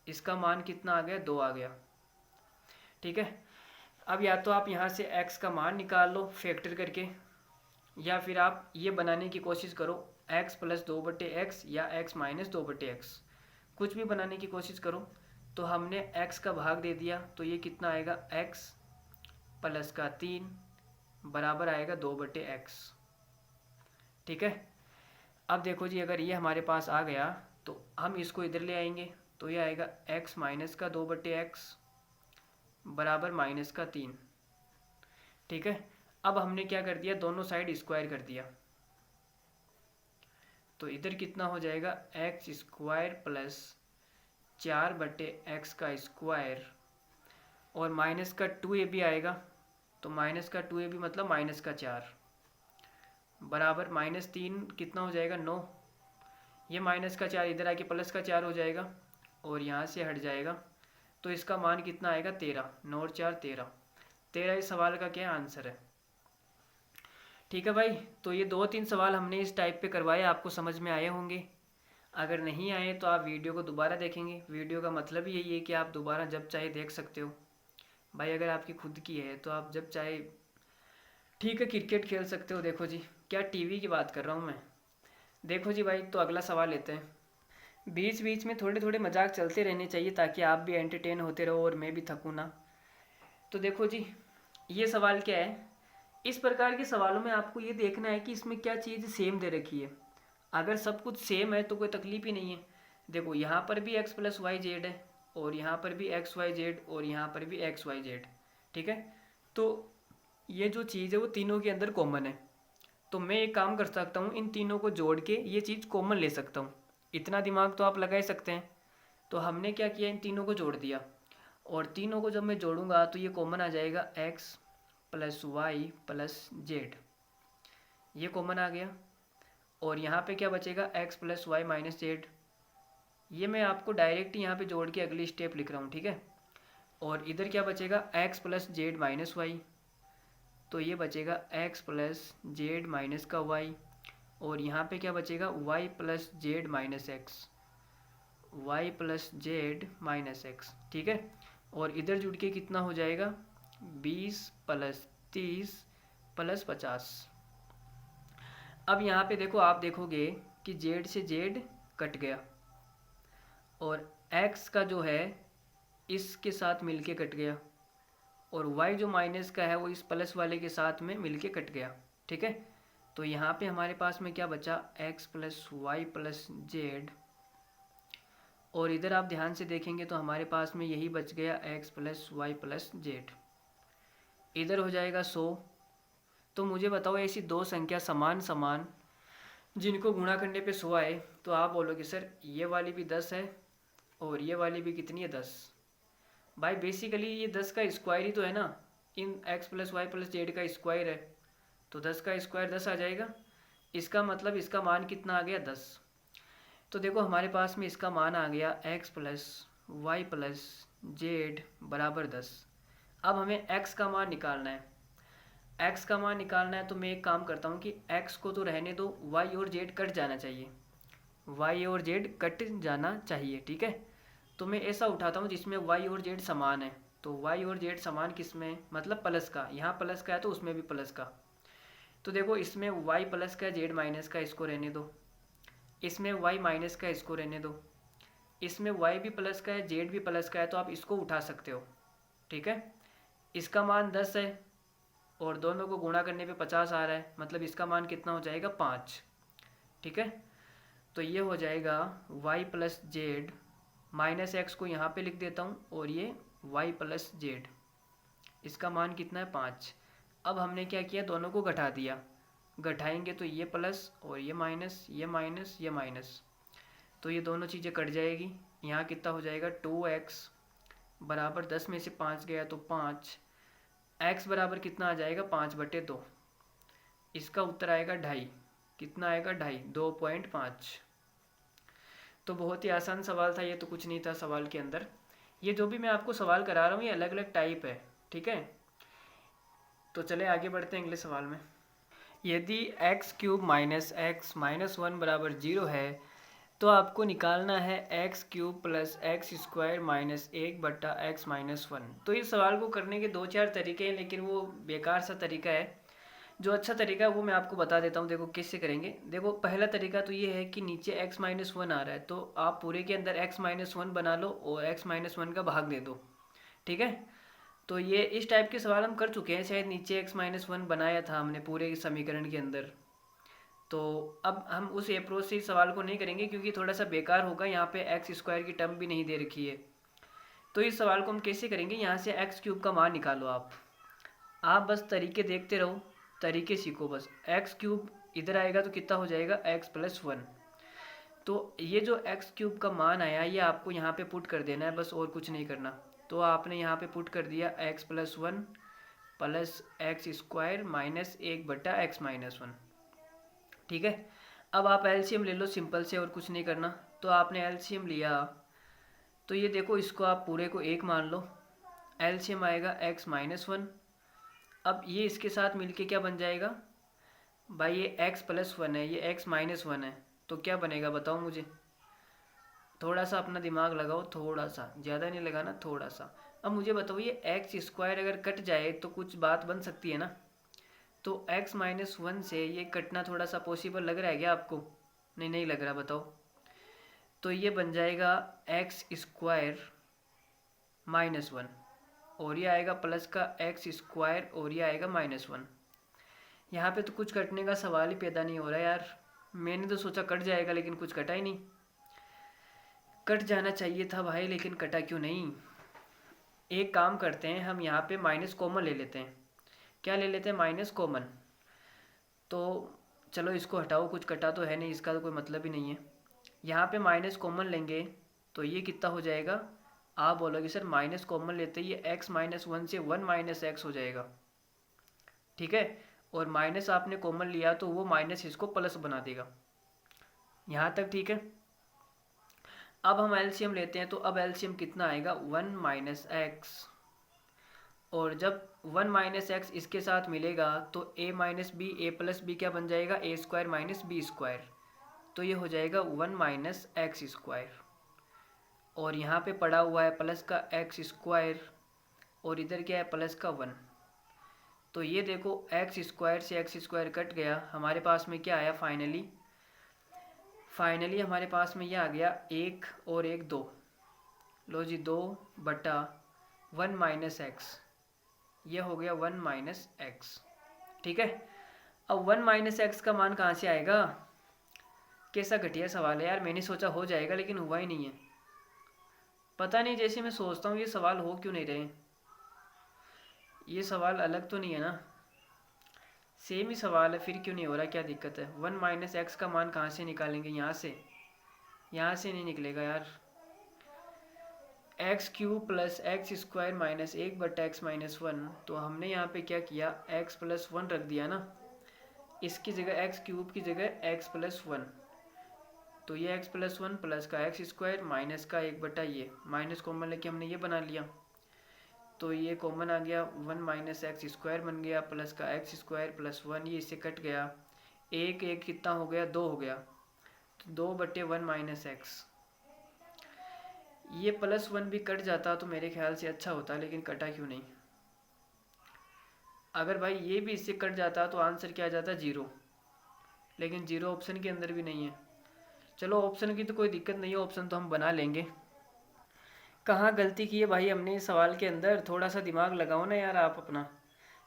इसका मान कितना आ गया, 2 आ गया। ठीक है, अब या तो आप यहाँ से x का मान निकाल लो फैक्टर करके, या फिर आप ये बनाने की कोशिश करो x प्लस 2/x या x माइनस 2/x, कुछ भी बनाने की कोशिश करो। तो हमने x का भाग दे दिया तो ये कितना आएगा, x प्लस का 3 बराबर आएगा 2/x। ठीक है, अब देखो जी अगर ये हमारे पास आ गया तो हम इसको इधर ले आएंगे, तो ये आएगा x माइनस का 2/x बराबर माइनस का 3। ठीक है, अब हमने क्या कर दिया, दोनों साइड स्क्वायर कर दिया, तो इधर कितना हो जाएगा, x स्क्वायर प्लस 4/x का स्क्वायर और माइनस का 2ab आएगा, तो माइनस का 2ab मतलब माइनस का 4 बराबर -3 कितना हो जाएगा, 9। ये माइनस का 4 इधर आके प्लस का 4 हो जाएगा और यहाँ से हट जाएगा, तो इसका मान कितना आएगा, 13। 9 और 4 13, तेरा इस सवाल का क्या आंसर है? ठीक है भाई, तो ये 2-3 सवाल हमने इस टाइप पे करवाए, आपको समझ में आए होंगे। अगर नहीं आए तो आप वीडियो को दोबारा देखेंगे। वीडियो का मतलब यही है कि आप दोबारा जब चाहे देख सकते हो। भाई अगर आपकी खुद की है तो आप जब चाहे, ठीक है, क्रिकेट खेल सकते हो। देखो जी, क्या टीवी की बात कर रहा हूँ मैं। देखो जी भाई, तो अगला सवाल लेते हैं। बीच बीच में थोड़े थोड़े मजाक चलते रहने चाहिए ताकि आप भी एंटरटेन होते रहो और मैं भी थकूँ ना। तो देखो जी, ये सवाल क्या है। इस प्रकार के सवालों में आपको ये देखना है कि इसमें क्या चीज़ सेम दे रखी है। अगर सब कुछ सेम है तो कोई तकलीफ ही नहीं है। देखो यहाँ पर भी x प्लस वाई जेड है, और यहाँ पर भी एक्स वाई जेड, और यहाँ पर भी एक्स वाई जेड। ठीक है, तो ये जो चीज़ है वो तीनों के अंदर कॉमन है। तो मैं एक काम कर सकता हूँ, इन तीनों को जोड़ के ये चीज़ कॉमन ले सकता हूँ। इतना दिमाग तो आप लगा ही सकते हैं। तो हमने क्या किया, इन तीनों को जोड़ दिया, और तीनों को जब मैं जोड़ूंगा तो ये कॉमन आ जाएगा x plus Y plus Z. ये कॉमन आ गया। और यहाँ पे क्या बचेगा, x plus Y minus Z. ये मैं आपको डायरेक्ट यहाँ पे जोड़ के अगली स्टेप लिख रहा हूँ, ठीक है। और इधर क्या बचेगा, x plus Z minus Y. तो ये बचेगा x प्लस जेड माइनस का y। और यहाँ पे क्या बचेगा, y plus Z minus X, Y plus Z minus X. ठीक है, और इधर जुड़ के कितना हो जाएगा, 20 प्लस 30 प्लस 50। अब यहाँ पे देखो, आप देखोगे कि जेड से जेड कट गया, और x का जो है इसके साथ मिलके कट गया, और y जो माइनस का है वो इस प्लस वाले के साथ में मिलके कट गया। ठीक है, तो यहाँ पे हमारे पास में क्या बचा, x plus Y plus Z. और इधर आप ध्यान से देखेंगे तो हमारे पास में यही बच गया x plus Y plus Z. इधर हो जाएगा 100। तो मुझे बताओ, ऐसी दो संख्या समान समान जिनको गुणा करने पे 100 आए, तो आप बोलोगे सर ये वाली भी 10 है और ये वाली भी कितनी है, 10। भाई बेसिकली ये 10 का स्क्वायर ही तो है ना, इन x plus Y plus Z का स्क्वायर है, तो 10 का स्क्वायर 10 आ जाएगा। इसका मतलब इसका मान कितना आ गया, 10। तो देखो हमारे पास में इसका मान आ गया x plus Y plus Z बराबर 10। अब हमें x का मान निकालना है। x का मान निकालना है तो मैं एक काम करता हूँ कि x को तो रहने दो, y और z कट जाना चाहिए, y और z कट जाना चाहिए। ठीक है, तो मैं ऐसा उठाता हूँ जिसमें y और z समान है। तो y और z समान किस में, मतलब प्लस का, यहाँ प्लस का है तो उसमें भी प्लस का। तो देखो इसमें y प्लस का है, z माइनस का, इसको रहने दो। इसमें y माइनस का, इसको रहने दो। इसमें y भी प्लस का है, z भी प्लस का है, तो आप इसको उठा सकते हो। ठीक है, इसका मान 10 है और दोनों को गुणा करने पे 50 आ रहा है, मतलब इसका मान कितना हो जाएगा, 5। ठीक है, तो ये हो जाएगा y plus Z minus x को यहाँ पे लिख देता हूँ, और ये y प्लस जेड, इसका मान कितना है, 5। अब हमने क्या किया, दोनों को घटा दिया। घटाएंगे तो ये प्लस और ये माइनस, ये माइनस, ये माइनस, तो ये दोनों चीज़ें कट जाएगी। यहाँ कितना हो जाएगा, 2x बराबर 10 में से 5 गया तो 5। x बराबर कितना आ जाएगा, 5/2। इसका उत्तर आएगा 2.5। कितना आएगा, 2.5, 2.5। तो बहुत ही आसान सवाल था ये, तो कुछ नहीं था सवाल के अंदर। ये जो भी मैं आपको सवाल करा रहा हूँ ये अलग अलग टाइप है। ठीक है, तो चले आगे बढ़ते हैं अगले सवाल में। यदि x cube minus x minus 1 बराबर 0 है तो आपको निकालना है x cube plus x square minus 1/x minus 1। तो इस सवाल को करने के 2-4 तरीके हैं, लेकिन वो बेकार सा तरीका है। जो अच्छा तरीका है वो मैं आपको बता देता हूँ। देखो किससे करेंगे। देखो पहला तरीका तो ये है कि नीचे x माइनस 1 आ रहा है, तो आप पूरे के अंदर x माइनस 1 बना लो और x माइनस 1 का भाग दे दो। ठीक है, तो ये इस टाइप के सवाल हम कर चुके हैं, शायद नीचे x माइनस 1 बनाया था हमने पूरे समीकरण के अंदर। तो अब हम उस अप्रोच से इस सवाल को नहीं करेंगे क्योंकि थोड़ा सा बेकार होगा। यहाँ पे एक्स स्क्वायर की टर्म भी नहीं दे रखी है। तो इस सवाल को हम कैसे करेंगे, यहाँ से एक्स क्यूब का मान निकालो आप बस तरीके देखते रहो, तरीके सीखो बस। एक्स क्यूब इधर आएगा तो कितना हो जाएगा, एक्स प्लस 1। तो ये जो एक्स क्यूब का मान आया ये आपको यहाँ पे पुट कर देना है बस, और कुछ नहीं करना। तो आपने यहाँ पे पुट कर दिया x plus 1 plus x square minus 1/x minus 1। ठीक है, अब आप एलसीएम ले लो सिंपल से, और कुछ नहीं करना। तो आपने एलसीएम लिया तो ये देखो इसको आप पूरे को 1 मान लो। एलसीएम आएगा x माइनस 1 अब ये इसके साथ मिलके क्या बन जाएगा भाई, ये x+1 है, ये x-1 है, तो क्या बनेगा बताओ मुझे। थोड़ा सा अपना दिमाग लगाओ, थोड़ा सा, ज़्यादा नहीं लगाना, थोड़ा सा। अब मुझे बताओ ये x² अगर कट जाए तो कुछ बात बन सकती है ना। तो x-1 से ये कटना थोड़ा सा पॉसिबल लग रहा है क्या आपको? नहीं, नहीं लग रहा, बताओ। तो ये बन जाएगा x²-1 और ये आएगा प्लस का x² और ये आएगा -1। यहाँ पे तो कुछ कटने का सवाल ही पैदा नहीं हो रहा यार। मैंने तो सोचा कट जाएगा लेकिन कुछ कटा ही नहीं। कट जाना चाहिए था भाई, लेकिन कटा क्यों नहीं। एक काम करते हैं, हम यहाँ पे माइनस कॉमन ले लेते हैं। क्या ले लेते हैं? Minus common. तो चलो इसको हटाओ, कुछ कटा तो है नहीं, इसका तो कोई मतलब ही नहीं है। यहाँ पे माइनस कॉमन लेंगे तो ये कितना हो जाएगा? आप बोलोगे सर माइनस कॉमन लेते ही ये x-1 से 1 - x हो जाएगा, ठीक है। और माइनस आपने कॉमन लिया तो वो माइनस इसको प्लस बना देगा। यहाँ तक ठीक है। अब हम एलसीएम लेते हैं, तो अब एलसीएम कितना आएगा? 1 - x। और जब 1 - x इसके साथ मिलेगा तो a - b, a+b क्या बन जाएगा? a² - b²। तो ये हो जाएगा 1 - x²। और यहाँ पे पड़ा हुआ है प्लस का x² और इधर क्या है? प्लस का 1। तो ये देखो x² से x² कट गया, हमारे पास में क्या आया फाइनली हमारे पास में ये आ गया 1 और 1 2। लो जी, 2/1 - x, ये हो गया 1 - x, ठीक है। अब 1 - x का मान कहाँ से आएगा? कैसा घटिया सवाल है यार। मैंने सोचा हो जाएगा लेकिन हुआ ही नहीं है। पता नहीं, जैसे मैं सोचता हूँ ये सवाल हो क्यों नहीं रहे। ये सवाल अलग तो नहीं है ना, सेम ही सवाल है, फिर क्यों नहीं हो रहा? क्या दिक्कत है? 1 - x का मान कहाँ से निकालेंगे? यहाँ से नहीं निकलेगा यार। x³ + x² - 1/x-1। तो हमने यहाँ पे क्या किया? x+1 रख दिया ना, इसकी जगह x³ की जगह x+1। तो ये x+1 प्लस का x² माइनस का 1 ये माइनस कॉमन लेके हमने ये बना लिया। तो ये कॉमन आ गया, 1 - x² बन गया प्लस का x² + 1, ये इससे कट गया। 1 1 कितना हो गया? 2 हो गया। तो 2/1 - x। ये +1 भी कट जाता तो मेरे ख्याल से अच्छा होता, लेकिन कटा क्यों नहीं? अगर भाई ये भी इससे कट जाता तो आंसर क्या आ जाता? 0। लेकिन 0 ऑप्शन के अंदर भी नहीं है। चलो ऑप्शन की तो कोई दिक्कत नहीं है, ऑप्शन तो हम बना लेंगे। कहाँ गलती की है भाई हमने इस सवाल के अंदर? थोड़ा सा दिमाग लगाओ ना यार आप अपना।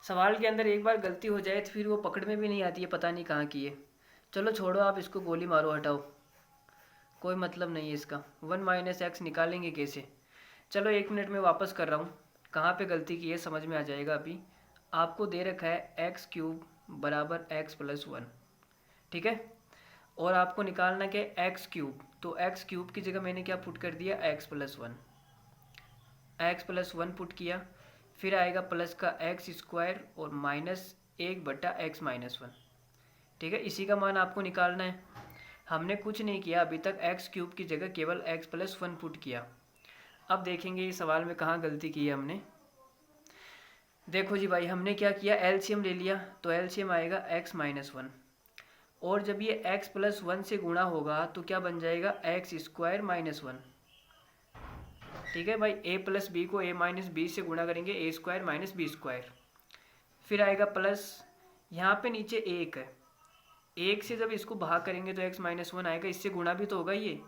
सवाल के अंदर एक बार गलती हो जाए तो फिर वो पकड़ में भी नहीं आती है, पता नहीं कहाँ की है। चलो छोड़ो, आप इसको गोली मारो, हटाओ, कोई मतलब नहीं है इसका। 1 - x निकालेंगे कैसे? चलो 1 मिनट में वापस कर रहा हूँ, कहाँ पे गलती की है समझ में आ जाएगा अभी। आपको दे रखा है x³ = x+1, ठीक है। और आपको निकालना क्या है? x³। तो x³ की जगह मैंने क्या पुट कर दिया? x+1। x+1 पुट किया, फिर आएगा प्लस का x² और -1/x-1, ठीक है। इसी का मान आपको निकालना है। हमने कुछ नहीं किया अभी तक, x³ की जगह केवल x+1 पुट किया। अब देखेंगे इस सवाल में कहाँ गलती की है हमने। देखो जी भाई, हमने क्या किया? एलसीएम ले लिया, तो एलसीएम आएगा x-1। और जब ये x+1 से गुणा होगा तो क्या बन जाएगा? x² - 1, ठीक है भाई। a + b को a - b से गुणा करेंगे, a² - b²। फिर आएगा प्लस, यहाँ पे नीचे 1 है, 1 से जब इसको भाग करेंगे तो x-1 आएगा, इससे गुणा भी तो होगा ये।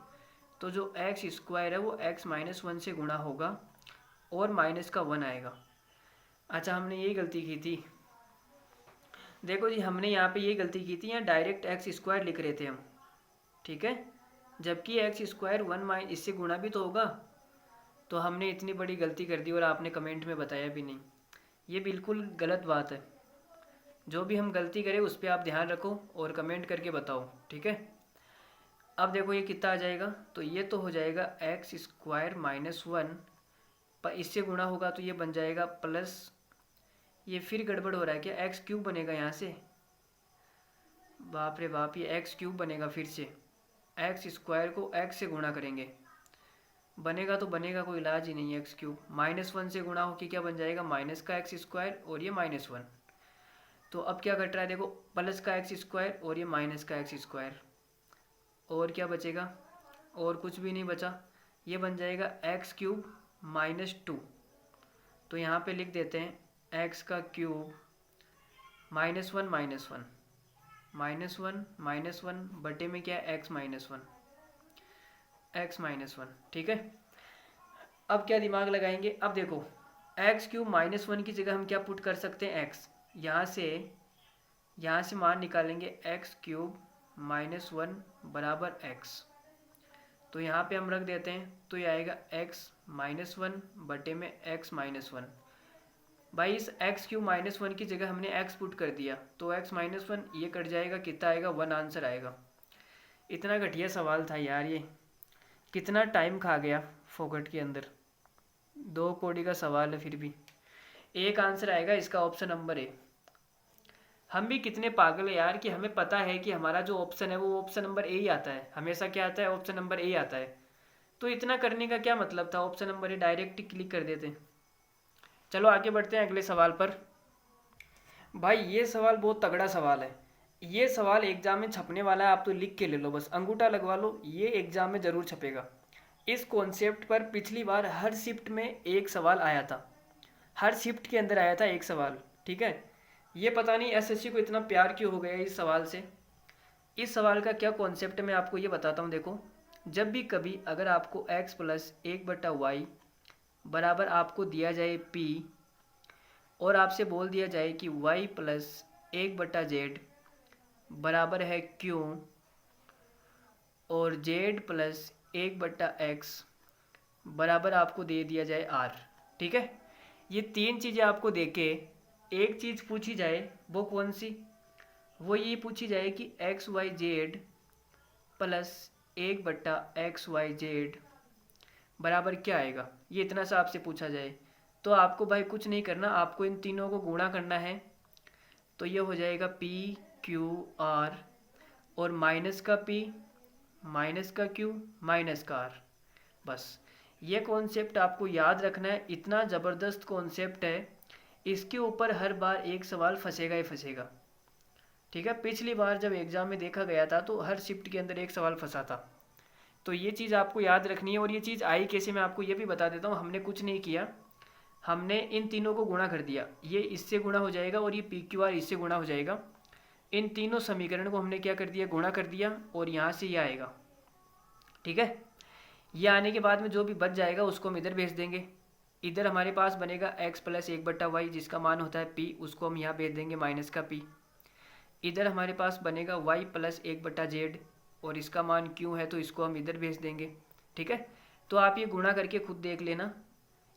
तो जो x² है वो x-1 से गुणा होगा और माइनस का 1 आएगा। अच्छा, हमने ये गलती की थी। देखो जी, हमने यहाँ पे ये गलती की थी, यहाँ डायरेक्ट x² लिख रहे थे हम, ठीक है। जबकि x² 1 इससे गुणा भी तो होगा। तो हमने इतनी बड़ी गलती कर दी और आपने कमेंट में बताया भी नहीं। ये बिल्कुल गलत बात है। जो भी हम गलती करें उस पर आप ध्यान रखो और कमेंट करके बताओ, ठीक है। अब देखो ये कितना आ जाएगा? तो ये तो हो जाएगा x² - 1, पर इससे गुणा होगा तो ये बन जाएगा प्लस, ये फिर गड़बड़ हो रहा है क्या? x³ बनेगा यहाँ से, बाप रे बाप, ये x³ बनेगा फिर से। x² को x से गुणा करेंगे, बनेगा तो बनेगा, कोई इलाज ही नहीं है। x³ -1 से गुणा होकर क्या बन जाएगा? माइनस का x² और ये -1। तो अब क्या घट रहा है देखो, प्लस का एक्स स्क्वायर और ये माइनस का एक्स स्क्वायर, और क्या बचेगा, और कुछ भी नहीं बचा, ये बन जाएगा एक्स क्यूब -2। तो यहाँ पे लिख देते हैं एक्स का क्यूब -1 -1 बटे में क्या है x-1, ठीक है। अब क्या दिमाग लगाएंगे, अब देखो एक्स क्यूब -1 की जगह हम क्या पुट कर सकते हैं, एक्स, यहाँ से मान निकालेंगे एक्स क्यूब -1 बराबर एक्स, तो यहाँ पे हम रख देते हैं, तो ये आएगा x-1 बटे में x-1। भाई इस एक्स क्यूब -1 की जगह हमने x पुट कर दिया, तो x-1 ये कट जाएगा, कितना आएगा 1 आंसर आएगा। इतना घटिया सवाल था यार, ये कितना टाइम खा गया फोकट के अंदर, 2 कोडी का सवाल है फिर भी 1 आंसर आएगा इसका, ऑप्शन नंबर ए। हम भी कितने पागल है यार कि हमें पता है कि हमारा जो ऑप्शन है वो ऑप्शन नंबर ए ही आता है, हमेशा क्या आता है, ऑप्शन नंबर ए आता है। तो इतना करने का क्या मतलब था, option number A direct click कर देते। चलो आगे बढ़ते हैं अगले सवाल पर। भाई ये सवाल बहुत तगड़ा सवाल है, ये सवाल एग्जाम में छपने वाला है, आप तो लिख के ले लो, बस अंगूठा लगवा लो, ये एग्जाम में ज़रूर छपेगा। इस कॉन्सेप्ट पर पिछली बार हर शिफ्ट में एक सवाल आया था, हर शिफ्ट के अंदर आया था एक सवाल, ठीक है। ये पता नहीं एसएससी को इतना प्यार क्यों हो गया इस सवाल से। इस सवाल का क्या कॉन्सेप्ट मैं आपको ये बताता हूँ। देखो, जब भी कभी अगर आपको x + 1/y बराबर आपको दिया जाए p, और आपसे बोल दिया जाए कि y + 1/z बराबर है q, और z + 1/x बराबर आपको दे दिया जाए r, ठीक है। ये 3 चीज़ें आपको देके एक चीज़ पूछी जाए, वो कौन सी, वो ये पूछी जाए कि x-y-z + 1/xyz बराबर क्या आएगा, ये इतना सा आपसे पूछा जाए, तो आपको भाई कुछ नहीं करना, आपको इन तीनों को गुणा करना है। तो ये हो जाएगा p q r, और माइनस का p माइनस का q माइनस का r। बस ये कॉन्सेप्ट आपको याद रखना है, इतना ज़बरदस्त कॉन्सेप्ट है, इसके ऊपर हर बार एक सवाल फंसेगा ही फंसेगा, ठीक है। पिछली बार जब एग्ज़ाम में देखा गया था तो हर शिफ्ट के अंदर एक सवाल फंसा था, तो ये चीज़ आपको याद रखनी है। और ये चीज़ आई कैसे, मैं आपको ये भी बता देता हूँ। हमने कुछ नहीं किया, हमने इन तीनों को गुणा कर दिया, ये इससे गुणा हो जाएगा और ये PQR इससे गुणा हो जाएगा। इन तीनों समीकरण को हमने क्या कर दिया, गुणा कर दिया, और यहाँ से ये आएगा, ठीक है। ये आने के बाद में जो भी बच जाएगा उसको हम इधर भेज देंगे। इधर हमारे पास बनेगा x + 1/y जिसका मान होता है p, उसको हम यहाँ भेज देंगे माइनस का p। इधर हमारे पास बनेगा y + 1/z, और इसका मान q है तो इसको हम इधर भेज देंगे, ठीक है। तो आप ये गुणा करके खुद देख लेना,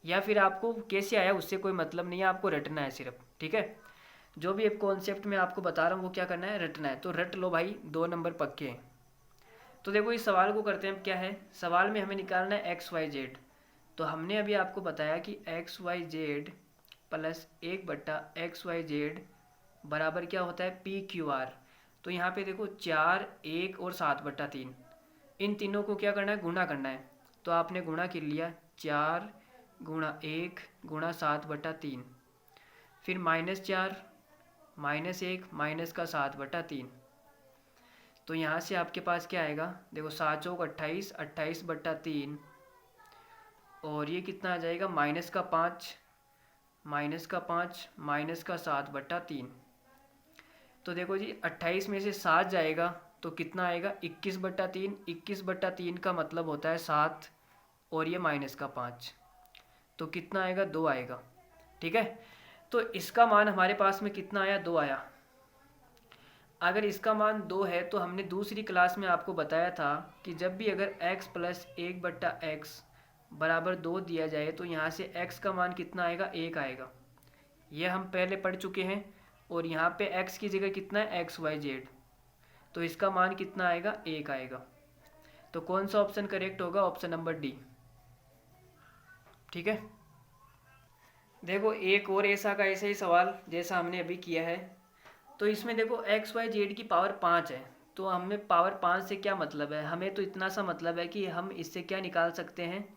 या फिर आपको कैसे आया उससे कोई मतलब नहीं है, आपको रटना है सिर्फ, ठीक है। जो भी एक कॉन्सेप्ट मैं आपको बता रहा हूँ वो क्या करना है, रटना है, तो रट लो भाई, 2 नंबर पक्के हैं। तो देखो इस सवाल को करते हैं, क्या है सवाल में, हमें निकालना है x-y-z। तो हमने अभी आपको बताया कि x-y-z + 1/xyz बराबर क्या होता है, PQR। तो यहाँ पे देखो 4, 1 और 7/3, इन तीनों को क्या करना है, गुणा करना है। तो आपने गुणा कर लिया, 4 × 1 × 7/3, फिर -4 -1 माइनस का 7/3। तो यहाँ से आपके पास क्या आएगा, देखो 7 चौक 28, 28/3, और ये कितना आ जाएगा, -5 माइनस का 7/3। तो देखो जी 28 में से 7 जाएगा तो कितना आएगा, 21/3। 21/3 का मतलब होता है 7, और ये -5, तो कितना आएगा, 2 आएगा, ठीक है। तो इसका मान हमारे पास में कितना आया, 2 आया। अगर इसका मान 2 है तो हमने दूसरी क्लास में आपको बताया था कि जब भी अगर x + 1/x बराबर 2 दिया जाए तो यहाँ से x का मान कितना आएगा, 1 आएगा। यह हम पहले पढ़ चुके हैं। और यहाँ पे x की जगह कितना है, x-y-z, तो इसका मान कितना आएगा, 1 आएगा। तो कौन सा ऑप्शन करेक्ट होगा, ऑप्शन नंबर डी, ठीक है। देखो एक और ऐसा का ऐसा ही सवाल जैसा हमने अभी किया है। तो इसमें देखो x-y-z की पावर 5 है, तो हमें पावर 5 से क्या मतलब है, हमें तो इतना सा मतलब है कि हम इससे क्या निकाल सकते हैं,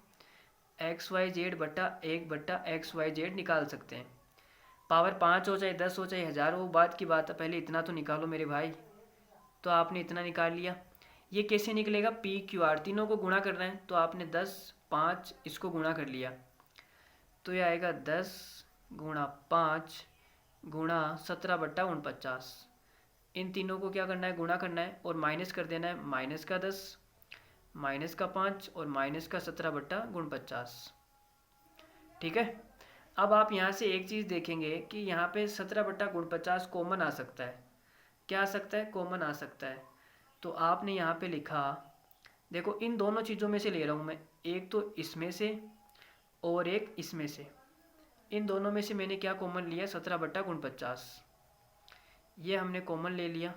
x-y-z / 1/xyz निकाल सकते हैं। पावर 5 हो चाहे 10 हो चाहे 1000 हो, बात की बात है, पहले इतना तो निकालो मेरे भाई। तो आपने इतना निकाल लिया। ये कैसे निकलेगा, पी क्यू आर, तीनों को गुणा करना है, तो आपने 10 5 इसको गुणा कर लिया, तो ये आएगा 10 गुणा 5 गुणा 17/49। इन तीनों को क्या करना है, गुणा करना है और माइनस कर देना है, माइनस का 10 माइनस का 5 और माइनस का 17/49। ठीक है। अब आप यहाँ से एक चीज़ देखेंगे कि यहाँ पे 17/49 कॉमन आ सकता है। क्या आ सकता है, कॉमन आ सकता है। तो आपने यहाँ पे लिखा, देखो इन दोनों चीज़ों में से ले रहा हूँ मैं, एक तो इसमें से और एक इसमें से। इन दोनों में से मैंने क्या कॉमन लिया, 17/49, ये हमने कॉमन ले लिया।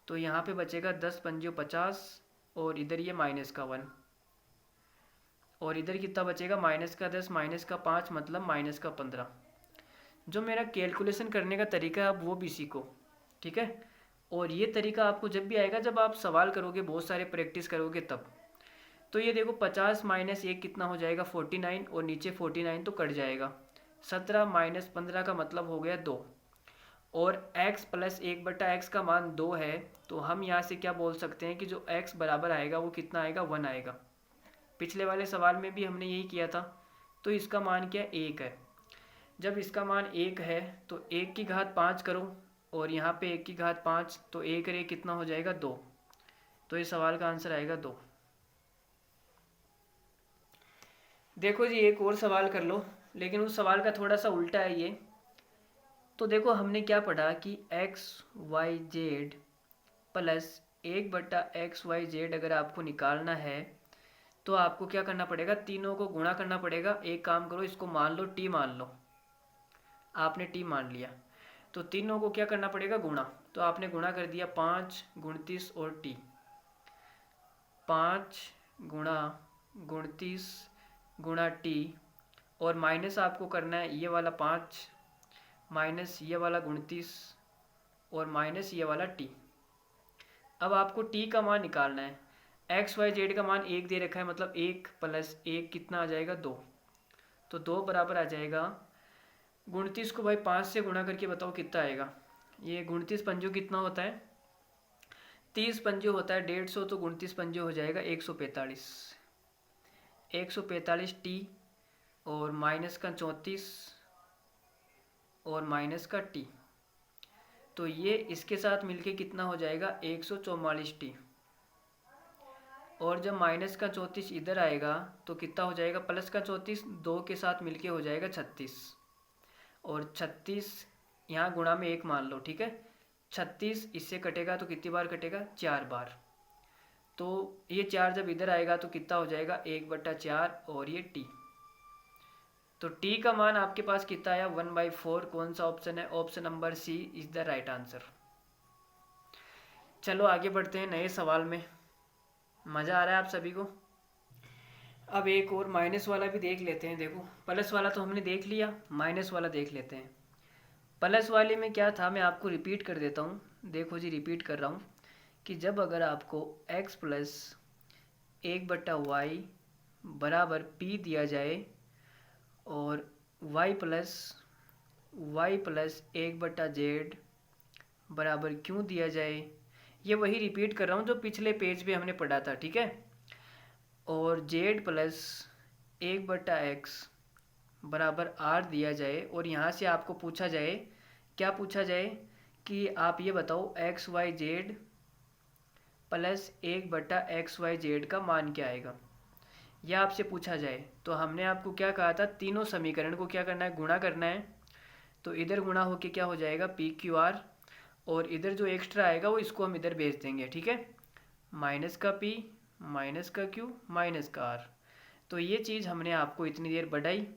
तो यहाँ पे बचेगा 10 पंजे 50 और इधर ये माइनस का 1 और इधर कितना बचेगा, माइनस का 10 माइनस का 5 मतलब माइनस का 15। जो मेरा कैलकुलेशन करने का तरीका है आप वो भी सीखो, ठीक है। और ये तरीका आपको जब भी आएगा, जब आप सवाल करोगे, बहुत सारे प्रैक्टिस करोगे तब। तो ये देखो 50 माइनस 1 कितना हो जाएगा, 49 और नीचे 49 तो कट जाएगा। 17 माइनस 15 का मतलब हो गया 2 और x प्लस 1/x का मान 2 है। तो हम यहाँ से क्या बोल सकते हैं कि जो x बराबर आएगा वो कितना आएगा, 1 आएगा। पिछले वाले सवाल में भी हमने यही किया था। तो इसका मान क्या है, 1 है। जब इसका मान 1 है तो 1 की घात 5 करो और यहाँ पे 1 की घात 5, तो 1 और 1 कितना हो जाएगा, 2। तो इस सवाल का आंसर आएगा 2। देखो जी एक और सवाल कर लो, लेकिन उस सवाल का थोड़ा सा उल्टा है ये। तो देखो हमने क्या पढ़ा कि x Y Z plus 1/XYZ अगर आपको निकालना है तो आपको क्या करना पड़ेगा, तीनों को गुणा करना पड़ेगा। एक काम करो, इसको मान लो टी मान लो, आपने टी मान लिया। तो तीनों को क्या करना पड़ेगा, गुणा। तो आपने गुणा कर दिया 5 29 और टी, 5 गुणा 29 गुणा टी और माइनस आपको करना है ये वाला 5 माइनस ये वाला 29 और माइनस ये वाला टी। अब आपको टी का मान निकालना है। एक्स वाई जेड का मान 1 दे रखा है, मतलब 1 प्लस 1 कितना आ जाएगा, 2। तो 2 बराबर आ जाएगा 29 को भाई 5 से गुणा करके बताओ कितना आएगा। ये 29 पंजों कितना होता है, 30 पंजों होता है 150, तो 29 पंजों हो जाएगा 145। 145 टी और माइनस का 34 और माइनस का टी, तो ये इसके साथ मिलके कितना हो जाएगा, 144 टी। और जब माइनस का 34 इधर आएगा तो कितना हो जाएगा, प्लस का 34 2 के साथ मिलके हो जाएगा 36 और 36 यहाँ गुणा में 1 मान लो, ठीक है। 36 इससे कटेगा तो कितनी बार कटेगा, 4 बार। तो ये 4 जब इधर आएगा तो कितना हो जाएगा, 1/4 और ये टी। तो टी का मान आपके पास कितना आया, 1/4। कौन सा ऑप्शन है, option number C is the right answer. चलो आगे बढ़ते हैं नए सवाल में। मज़ा आ रहा है आप सभी को। अब एक और माइनस वाला भी देख लेते हैं। देखो प्लस वाला तो हमने देख लिया, माइनस वाला देख लेते हैं। प्लस वाले में क्या था, मैं आपको रिपीट कर देता हूँ। देखो जी रिपीट कर रहा हूँ कि जब अगर आपको x प्लस 1/y बराबर p दिया जाए और y प्लस 1/z बराबर क्यों दिया जाए, ये वही रिपीट कर रहा हूँ जो पिछले पेज पे हमने पढ़ा था, ठीक है। और z प्लस 1/x बराबर r दिया जाए और यहाँ से आपको पूछा जाए, क्या पूछा जाए कि आप ये बताओ XYZ प्लस 1/XYZ का मान क्या आएगा, यह आपसे पूछा जाए। तो हमने आपको क्या कहा था, तीनों समीकरण को क्या करना है, गुणा करना है। तो इधर गुणा होके क्या हो जाएगा, PQR, और इधर जो एक्स्ट्रा आएगा वो इसको हम इधर भेज देंगे, ठीक है। माइनस का P माइनस का Q माइनस का R। तो ये चीज़ हमने आपको इतनी देर बढ़ाई।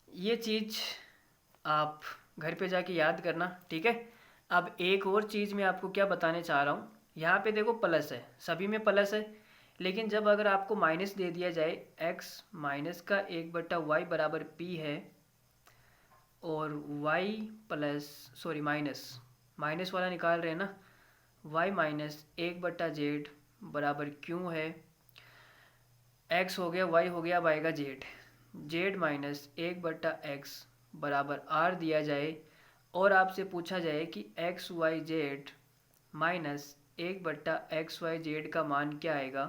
ये चीज़ आप घर पे जाके याद करना, ठीक है। अब एक और चीज़ मैं आपको क्या बताने चाह रहा हूँ, यहाँ पे देखो प्लस है, सभी में प्लस है। लेकिन जब अगर आपको माइनस दे दिया जाए, x माइनस का 1/y बराबर p है और y प्लस माइनस वाला निकाल रहे हैं ना, y माइनस 1/z बराबर क्यों है, x हो गया y हो गया, अब आएगा z माइनस 1/x बराबर आर दिया जाए और आपसे पूछा जाए कि x Y Z minus 1/XYZ का मान क्या आएगा,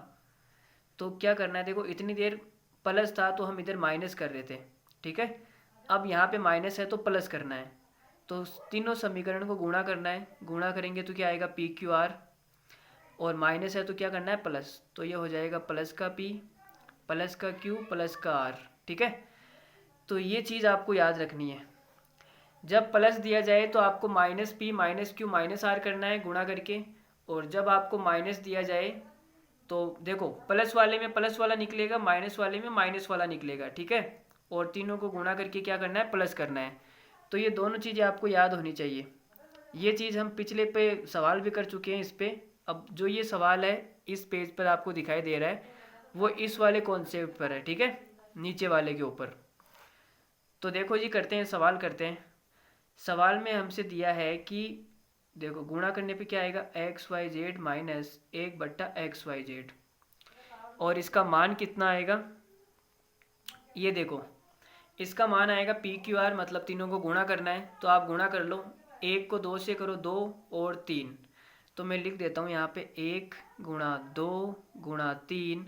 तो क्या करना है, देखो इतनी देर प्लस था तो हम इधर माइनस कर रहे थे, ठीक है। अब यहाँ पे माइनस है तो प्लस करना है, तो तीनों समीकरण को गुणा करना है। गुणा करेंगे तो क्या आएगा, PQR, और माइनस है तो क्या करना है, प्लस, तो ये हो जाएगा प्लस का P प्लस का Q प्लस का R, ठीक है। तो ये चीज़ आपको याद रखनी है, जब प्लस दिया जाए तो आपको minus P minus Q minus R करना है गुणा करके, और जब आपको माइनस दिया जाए तो देखो प्लस वाले में प्लस वाला निकलेगा, माइनस वाले में माइनस वाला निकलेगा, ठीक है। और तीनों को गुणा करके क्या करना है, प्लस करना है। तो ये दोनों चीज़ें आपको याद होनी चाहिए। ये चीज़ हम पिछले पे सवाल भी कर चुके हैं इस पे। अब जो ये सवाल है इस पेज पर आपको दिखाई दे रहा है, वो इस वाले कॉन्सेप्ट पर है, ठीक है, नीचे वाले के ऊपर। तो देखो जी, करते हैं सवाल करते हैं। सवाल में हमसे दिया है कि देखो गुणा करने पे क्या आएगा, XYZ माइनस 1/XYZ, और इसका मान कितना आएगा, ये देखो इसका मान आएगा PQR, मतलब तीनों को गुणा करना है तो आप गुणा कर लो। 1 को 2 से करो 2 और 3, तो मैं लिख देता हूँ यहाँ पे 1 गुणा 2 गुणा 3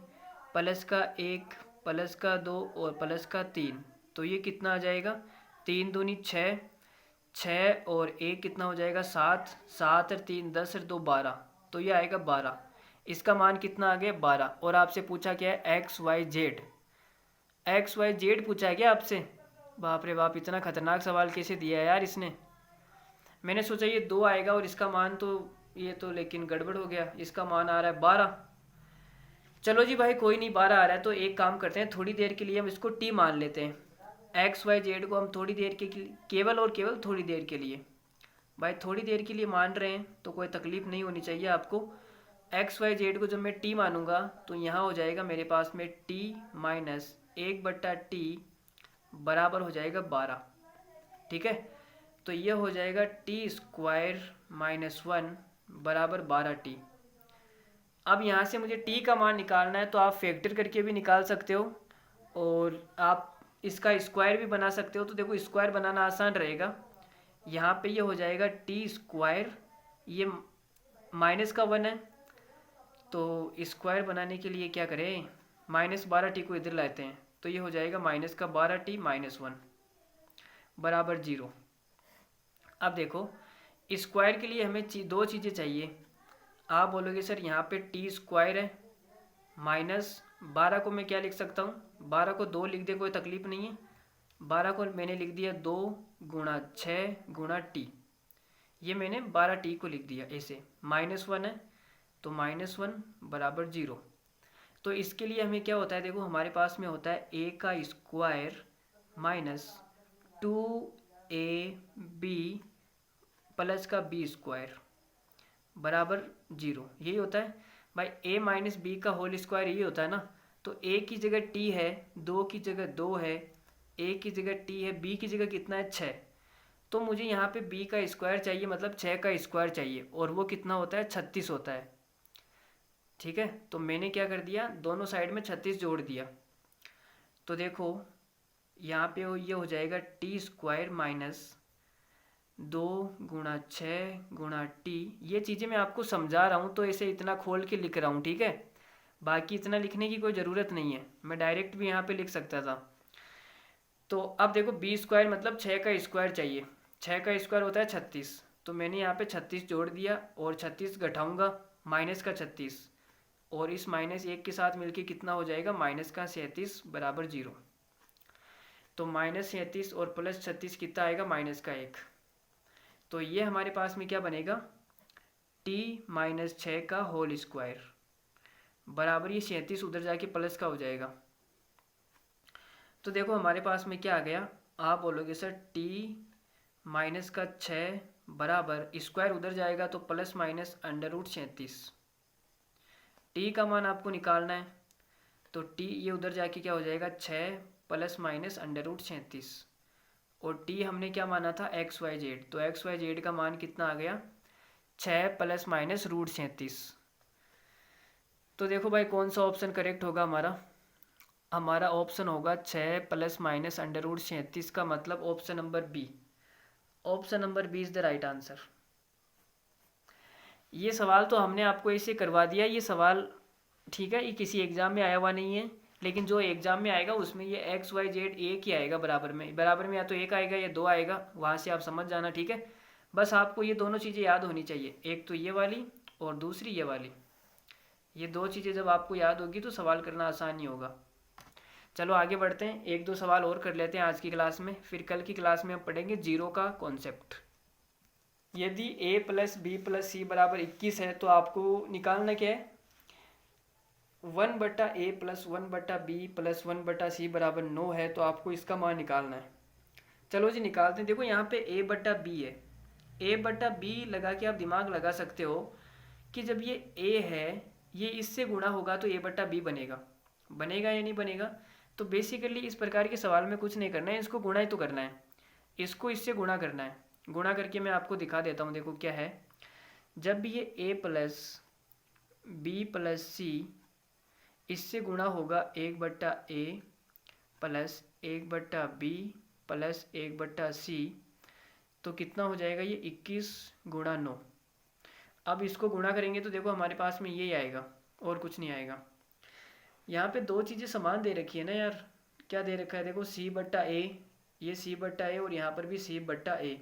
प्लस का 1 प्लस का 2 और प्लस का 3, तो ये कितना आ जाएगा, 3 दूनी 6, 6 और 1 कितना हो जाएगा 7, 7 और 3 10 और 2 12, तो ये आएगा 12। इसका मान कितना आ गया 12। और आपसे पूछा क्या है, XYZ पूछा है क्या आपसे। बाप रे बाप, इतना खतरनाक सवाल कैसे दिया है यार इसने। मैंने सोचा ये 2 आएगा और इसका मान तो ये तो, लेकिन गड़बड़ हो गया, इसका मान आ रहा है 12। चलो जी भाई कोई नहीं, 12 आ रहा है तो एक काम करते हैं, थोड़ी देर के लिए हम इसको T मान लेते हैं। XYZ को हम थोड़ी देर के केवल और केवल थोड़ी देर के लिए, भाई थोड़ी देर के लिए मान रहे हैं तो कोई तकलीफ नहीं होनी चाहिए आपको। XYZ को जब मैं T मानूंगा तो यहाँ हो जाएगा मेरे पास में T माइनस 1/T बराबर हो जाएगा 12, ठीक है। तो ये हो जाएगा T² माइनस 1 बराबर 12T। अब यहाँ से मुझे T का मान निकालना है तो आप फैक्टर करके भी निकाल सकते हो और आप इसका स्क्वायर भी बना सकते हो। तो देखो स्क्वायर बनाना आसान रहेगा, यहाँ पे ये हो जाएगा T², ये माइनस का 1 है, तो स्क्वायर बनाने के लिए क्या करें, -12T को इधर लाते हैं, तो ये हो जाएगा -12T माइनस 1 बराबर 0। अब देखो स्क्वायर के लिए हमें दो चीज़ें चाहिए। आप बोलोगे सर यहाँ पे T² है, -12 को मैं क्या लिख सकता हूँ, 12 को 2 लिख दे कोई तकलीफ नहीं है। 12 को मैंने लिख दिया 2 गुणा 6 गुणा T, ये मैंने 12T को लिख दिया ऐसे। -1 है तो -1 बराबर 0। तो इसके लिए हमें क्या होता है, देखो हमारे पास में होता है A का स्क्वायर माइनस 2AB प्लस का B² बराबर 0, यही होता है भाई। A माइनस बी का होल स्क्वायर यही होता है ना। तो A की जगह T है, 2 की जगह 2 है, A की जगह T है, B की जगह कितना है 6, तो मुझे यहाँ पे B का स्क्वायर चाहिए, मतलब 6 का स्क्वायर चाहिए, और वो कितना होता है 36 होता है, ठीक है। तो मैंने क्या कर दिया, दोनों साइड में 36 जोड़ दिया। तो देखो यहाँ पे ये हो जाएगा T² माइनस 2 गुणा 6 गुणा T। ये चीज़ें मैं आपको समझा रहा हूँ तो ऐसे इतना खोल के लिख रहा हूँ, ठीक है। बाकी इतना लिखने की कोई ज़रूरत नहीं है, मैं डायरेक्ट भी यहाँ पे लिख सकता था। तो अब देखो B² मतलब 6 का स्क्वायर चाहिए, 6 का स्क्वायर होता है 36, तो मैंने यहाँ पे 36 जोड़ दिया और 36 घटाऊँगा माइनस का 36, और इस -1 के साथ मिलके कितना हो जाएगा, माइनस का 37 बराबर 0। तो -37 और प्लस 36 कितना आएगा, माइनस का 1। तो ये हमारे पास में क्या बनेगा, T माइनस 6 का होल स्क्वायर बराबर, ये 37 उधर जाके प्लस का हो जाएगा। तो देखो हमारे पास में क्या आ गया, आप बोलोगे सर T माइनस का 6 बराबर स्क्वायर उधर जाएगा तो प्लस माइनस √37। T का मान आपको निकालना है तो T ये उधर जाके क्या हो जाएगा, 6 प्लस माइनस √37, और T हमने क्या माना था XYZ, तो XYZ का मान कितना आ गया, 6 प्लस माइनस √37। तो देखो भाई कौन सा ऑप्शन करेक्ट होगा हमारा। हमारा ऑप्शन होगा 6 प्लस माइनस √37 का मतलब option number B. Option number B is the right answer. ये सवाल तो हमने आपको ऐसे करवा दिया, ये सवाल ठीक है, ये किसी एग्ज़ाम में आया हुआ नहीं है, लेकिन जो एग्ज़ाम में आएगा उसमें ये XYZ एक ही आएगा बराबर में या तो एक आएगा या दो आएगा, वहाँ से आप समझ जाना, ठीक है। बस आपको ये दोनों चीज़ें याद होनी चाहिए, एक तो ये वाली और दूसरी ये वाली। ये दो चीज़ें जब आपको याद होगी तो सवाल करना आसान ही होगा। चलो आगे बढ़ते हैं, एक दो सवाल और कर लेते हैं आज की क्लास में, फिर कल की क्लास में हम पढ़ेंगे जीरो का कॉन्सेप्ट। यदि a प्लस बी प्लस सी बराबर 21 है तो आपको निकालना क्या है, 1/a plus 1/b plus 1/c बराबर 9 है, तो आपको इसका मान निकालना है। चलो जी निकालते हैं। देखो यहाँ पे a/b है, a/b लगा के आप दिमाग लगा सकते हो कि जब ये a है ये इससे गुणा होगा तो a/b बनेगा, बनेगा या नहीं बनेगा। तो बेसिकली इस प्रकार के सवाल में कुछ नहीं करना है, इसको गुणा ही तो करना है, इसको इससे गुणा करना है। गुणा करके मैं आपको दिखा देता हूँ, देखो क्या है। जब भी ये a प्लस बी प्लस सी इससे गुणा होगा 1/a plus 1/b plus 1/c, तो कितना हो जाएगा ये 21 गुणा 9। अब इसको गुणा करेंगे तो देखो हमारे पास में ये आएगा और कुछ नहीं आएगा। यहाँ पे दो चीज़ें समान दे रखी है ना यार, क्या दे रखा है देखो c/a, ये c/a और यहाँ पर भी c/a।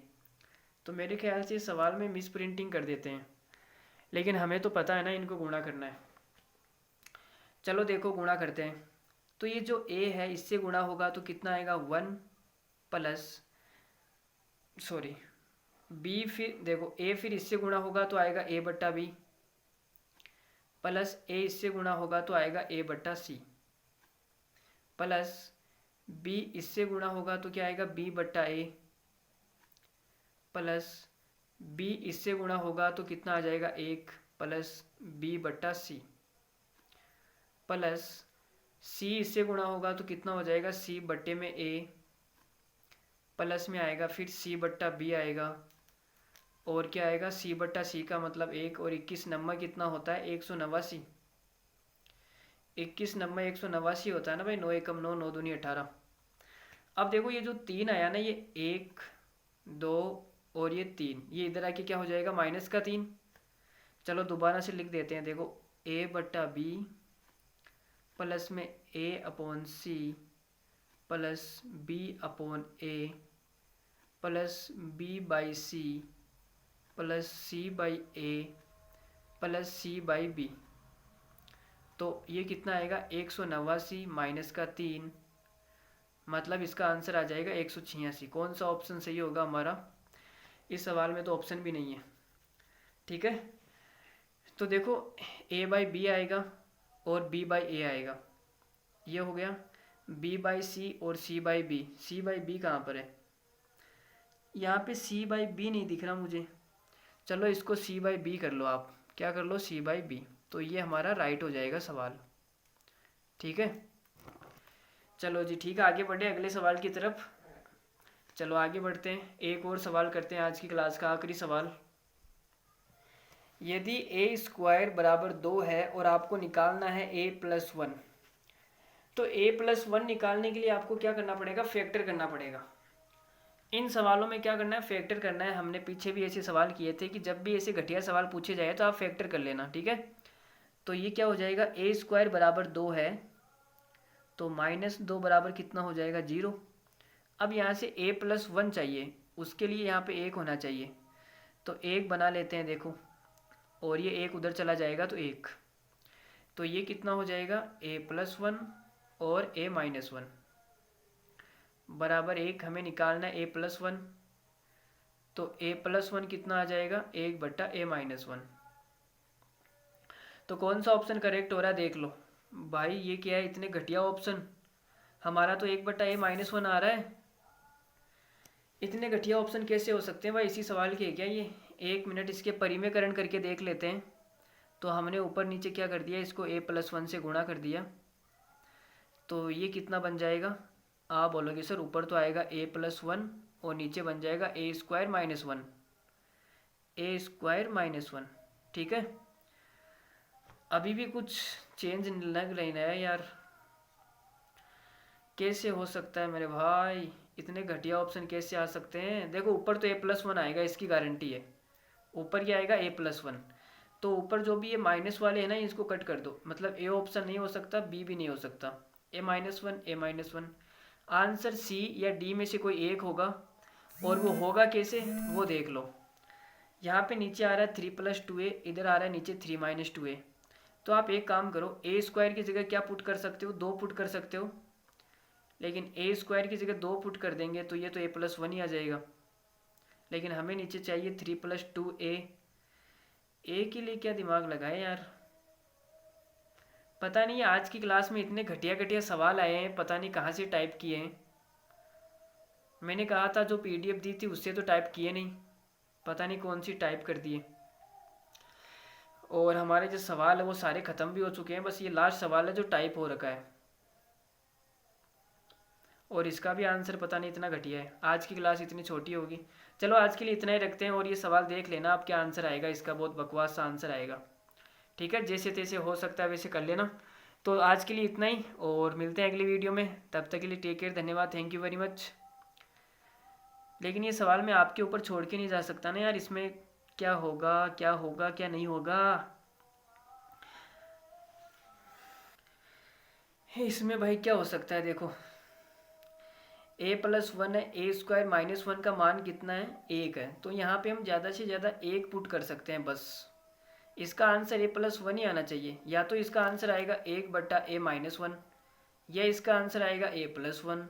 तो मेरे ख्याल से इस सवाल में मिस प्रिंटिंग कर देते हैं, लेकिन हमें तो पता है ना इनको गुणा करना है। चलो देखो गुणा करते हैं। तो ये जो a है इससे गुणा होगा तो कितना आएगा 1 प्लस सॉरी b, फिर देखो a फिर इससे गुणा होगा तो आएगा a/b प्लस a इससे गुणा होगा तो आएगा a/c प्लस b इससे गुणा होगा तो क्या आएगा b/a प्लस b इससे गुणा होगा तो कितना आ जाएगा 1 प्लस b/c प्लस c इससे गुणा होगा तो कितना हो जाएगा c/a प्लस में आएगा फिर c/b आएगा और क्या आएगा c/c का मतलब 1 और 21 नंबर कितना होता है 189। 21 नंबर 189 होता है ना भाई, 9 एकम 9, 9 दूनी 18। अब देखो ये जो 3 आया ना, ये 1 2 और ये 3, ये इधर आके क्या हो जाएगा -3। चलो दोबारा से लिख देते हैं, देखो a/b प्लस में a/c plus b/a plus b/c plus c/a plus c/b। तो ये कितना आएगा 189 माइनस का 3, मतलब इसका आंसर आ जाएगा 186। कौन सा ऑप्शन सही होगा हमारा, इस सवाल में तो ऑप्शन भी नहीं है, ठीक है। तो देखो a/b आएगा और b/a आएगा, ये हो गया b/c और c/b। c/b कहाँ पर है, यहाँ पे c/b नहीं दिख रहा मुझे। चलो इसको c/b कर लो, आप क्या कर लो c/b, तो ये हमारा राइट हो जाएगा सवाल, ठीक है। चलो जी ठीक है, आगे बढ़े अगले सवाल की तरफ। चलो आगे बढ़ते हैं, एक और सवाल करते हैं आज की क्लास का आखिरी सवाल। यदि a² बराबर 2 है और आपको निकालना है a+1, तो a+1 निकालने के लिए आपको क्या करना पड़ेगा, फैक्टर करना पड़ेगा। इन सवालों में क्या करना है, फैक्टर करना है। हमने पीछे भी ऐसे सवाल किए थे कि जब भी ऐसे घटिया सवाल पूछे जाए तो आप फैक्टर कर लेना, ठीक है। तो ये क्या हो जाएगा, a² बराबर 2 है तो -2 बराबर कितना हो जाएगा 0। अब यहाँ से a+1 चाहिए, उसके लिए यहाँ पे 1 होना चाहिए, तो 1 बना लेते हैं देखो, और ये 1 उधर चला जाएगा तो 1, तो ये कितना हो जाएगा a+1 और a-1 बराबर 1 हमें निकालना है a+1, तो a+1 कितना आ जाएगा 1/a-1। तो कौन सा ऑप्शन करेक्ट हो रहा है देख लो भाई, ये क्या है इतने घटिया ऑप्शन, हमारा तो 1/a-1 आ रहा है। इतने घटिया ऑप्शन कैसे हो सकते हैं भाई, इसी सवाल के है क्या ये। 1 मिनट इसके परिमेयकरण करके देख लेते हैं। तो हमने ऊपर नीचे क्या कर दिया, इसको a+1 से गुणा कर दिया, तो ये कितना बन जाएगा, आप बोलोगे सर ऊपर तो आएगा a+1 और नीचे बन जाएगा a² - 1, ठीक है। अभी भी कुछ चेंज लग रही है यार, कैसे हो सकता है मेरे भाई, इतने घटिया ऑप्शन कैसे आ सकते हैं। देखो ऊपर तो A+1 आएगा, इसकी गारंटी है। ऊपर क्या आएगा A+1। तो ऊपर जो भी ये माइनस वाले हैं ना, इसको कट कर दो। मतलब ए ऑप्शन नहीं हो सकता, बी भी नहीं हो सकता। A-1 A-1। आंसर सी या डी में से कोई एक होगा। और वो होगा कैसे, वो देख लो। यहाँ पे नीचे आ रहा है 3+2a, इधर आ रहा है नीचे 3-2a। तो आप एक काम करो, A² की जगह क्या पुट कर सकते हो, 2 पुट कर सकते हो। लेकिन A² की जगह 2 पुट कर देंगे तो ये तो A+1 ही आ जाएगा। लेकिन हमें नीचे चाहिए 3+2a। ए के लिए क्या दिमाग लगाए यार। पता नहीं आज की क्लास में इतने घटिया घटिया सवाल आए हैं, पता नहीं कहाँ से टाइप किए हैं। मैंने कहा था जो PDF दी थी उससे तो टाइप किए नहीं, पता नहीं कौन सी टाइप कर दिए। और हमारे जो सवाल है वो सारे ख़त्म भी हो चुके हैं, बस ये लास्ट सवाल है जो टाइप हो रखा है। और इसका भी आंसर पता नहीं इतना घटिया है, आज की क्लास इतनी छोटी होगी। चलो आज के लिए इतना ही रखते हैं, और ये सवाल देख लेना आप क्या आंसर आएगा इसका, बहुत बकवास सा आंसर आएगा। ठीक है, जैसे तैसे हो सकता है वैसे कर लेना। तो आज के लिए इतना ही, और मिलते हैं अगली वीडियो में। तब तक के लिए टेक केयर, धन्यवाद, थैंक यू वेरी मच। लेकिन ये सवाल मैं आपके ऊपर छोड़ के नहीं जा सकता ना यार, इसमें क्या होगा क्या होगा क्या नहीं होगा। इसमें भाई क्या हो सकता है, देखो A+1 है, A² - 1 का मान कितना है, 1 है। तो यहाँ पे हम ज़्यादा से ज़्यादा 1 पुट कर सकते हैं बस। इसका आंसर A+1 ही आना चाहिए। या तो इसका आंसर आएगा 1/A-1, या इसका आंसर आएगा A+1।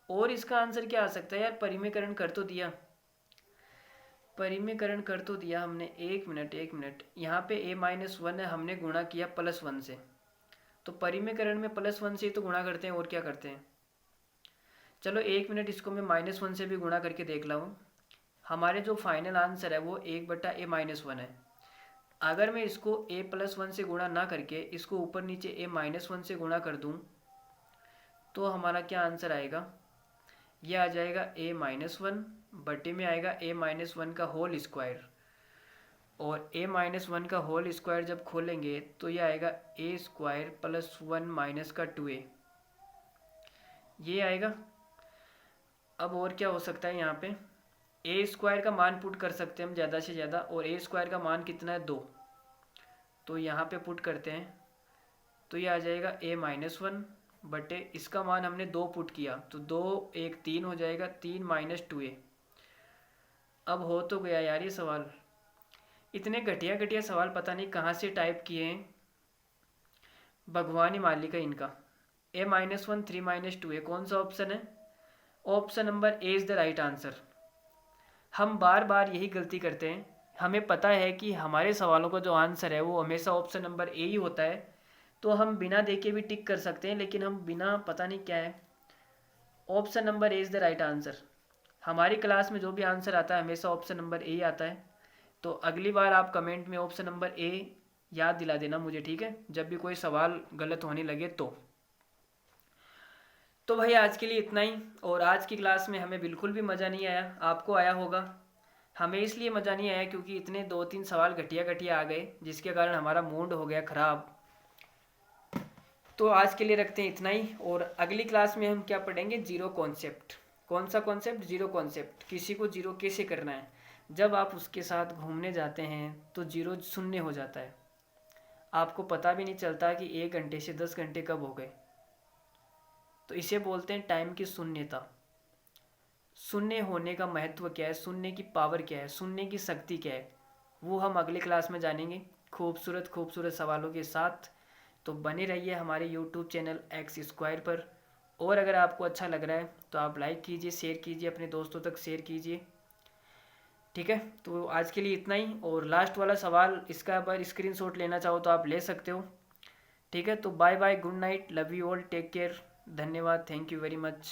और इसका आंसर क्या आ सकता है यार, परिमेयकरण कर तो दिया, परिमेयकरण कर तो दिया हमने। एक मिनट, यहाँ पे A-1 है, हमने गुणा किया +1 से। तो परिमेयकरण में +1 से ही तो गुणा करते हैं, और क्या करते हैं। चलो एक मिनट, इसको मैं -1 से भी गुणा करके देख लाऊँ। हमारे जो फाइनल आंसर है वो 1/A-1 है। अगर मैं इसको A+1 से गुणा ना करके इसको ऊपर नीचे A-1 से गुणा कर दूँ, तो हमारा क्या आंसर आएगा, ये आ जाएगा A-1 बटे में आएगा A-1 का होल स्क्वायर। और A-1 का होल स्क्वायर जब खोलेंगे तो ये आएगा A² + 1 - का 2a, ये आएगा। अब और क्या हो सकता है, यहाँ पे A² का मान पुट कर सकते हैं हम ज़्यादा से ज़्यादा, और A² का मान कितना है, 2। तो यहाँ पे पुट करते हैं तो ये आ जाएगा A-1 बटे इसका मान हमने 2 पुट किया, तो 2 1 3 हो जाएगा, 3 - 2a। अब हो तो गया यार ये सवाल। इतने घटिया घटिया सवाल पता नहीं कहाँ से टाइप किए हैं, भगवान ही मालिक है इनका। A-1 3 - 2a कौन सा ऑप्शन है, option number A is the right answer. हम बार बार यही गलती करते हैं, हमें पता है कि हमारे सवालों का जो आंसर है वो हमेशा ऑप्शन नंबर ए ही होता है। तो हम बिना देखे भी टिक कर सकते हैं, लेकिन हम बिना पता नहीं क्या है, option number A is the right answer. हमारी क्लास में जो भी आंसर आता है हमेशा ऑप्शन नंबर ए ही आता है। तो अगली बार आप कमेंट में ऑप्शन नंबर ए याद दिला देना मुझे, ठीक है, जब भी कोई सवाल गलत होने लगे तो भाई आज के लिए इतना ही। और आज की क्लास में हमें बिल्कुल भी मज़ा नहीं आया, आपको आया होगा। हमें इसलिए मज़ा नहीं आया क्योंकि इतने 2-3 सवाल घटिया घटिया आ गए, जिसके कारण हमारा मूड हो गया ख़राब। तो आज के लिए रखते हैं इतना ही, और अगली क्लास में हम क्या पढ़ेंगे, जीरो कॉन्सेप्ट। कौन सा कॉन्सेप्ट, जीरो कॉन्सेप्ट। किसी को जीरो कैसे करना है, जब आप उसके साथ घूमने जाते हैं तो जीरो शून्य हो जाता है, आपको पता भी नहीं चलता कि 1 घंटे से 10 घंटे कब हो गए। तो इसे बोलते हैं टाइम की शून्यता। शून्य होने का महत्व क्या है, शून्य की पावर क्या है, शून्य की शक्ति क्या है, वो हम अगली क्लास में जानेंगे खूबसूरत खूबसूरत सवालों के साथ। तो बने रहिए हमारे यूट्यूब चैनल X² पर। और अगर आपको अच्छा लग रहा है तो आप लाइक कीजिए, शेयर कीजिए, अपने दोस्तों तक शेयर कीजिए, ठीक है। तो आज के लिए इतना ही, और लास्ट वाला सवाल इसका अगर स्क्रीनशॉट लेना चाहो तो आप ले सकते हो, ठीक है। तो bye bye, good night, love you all, take care, धन्यवाद, थैंक यू वेरी मच।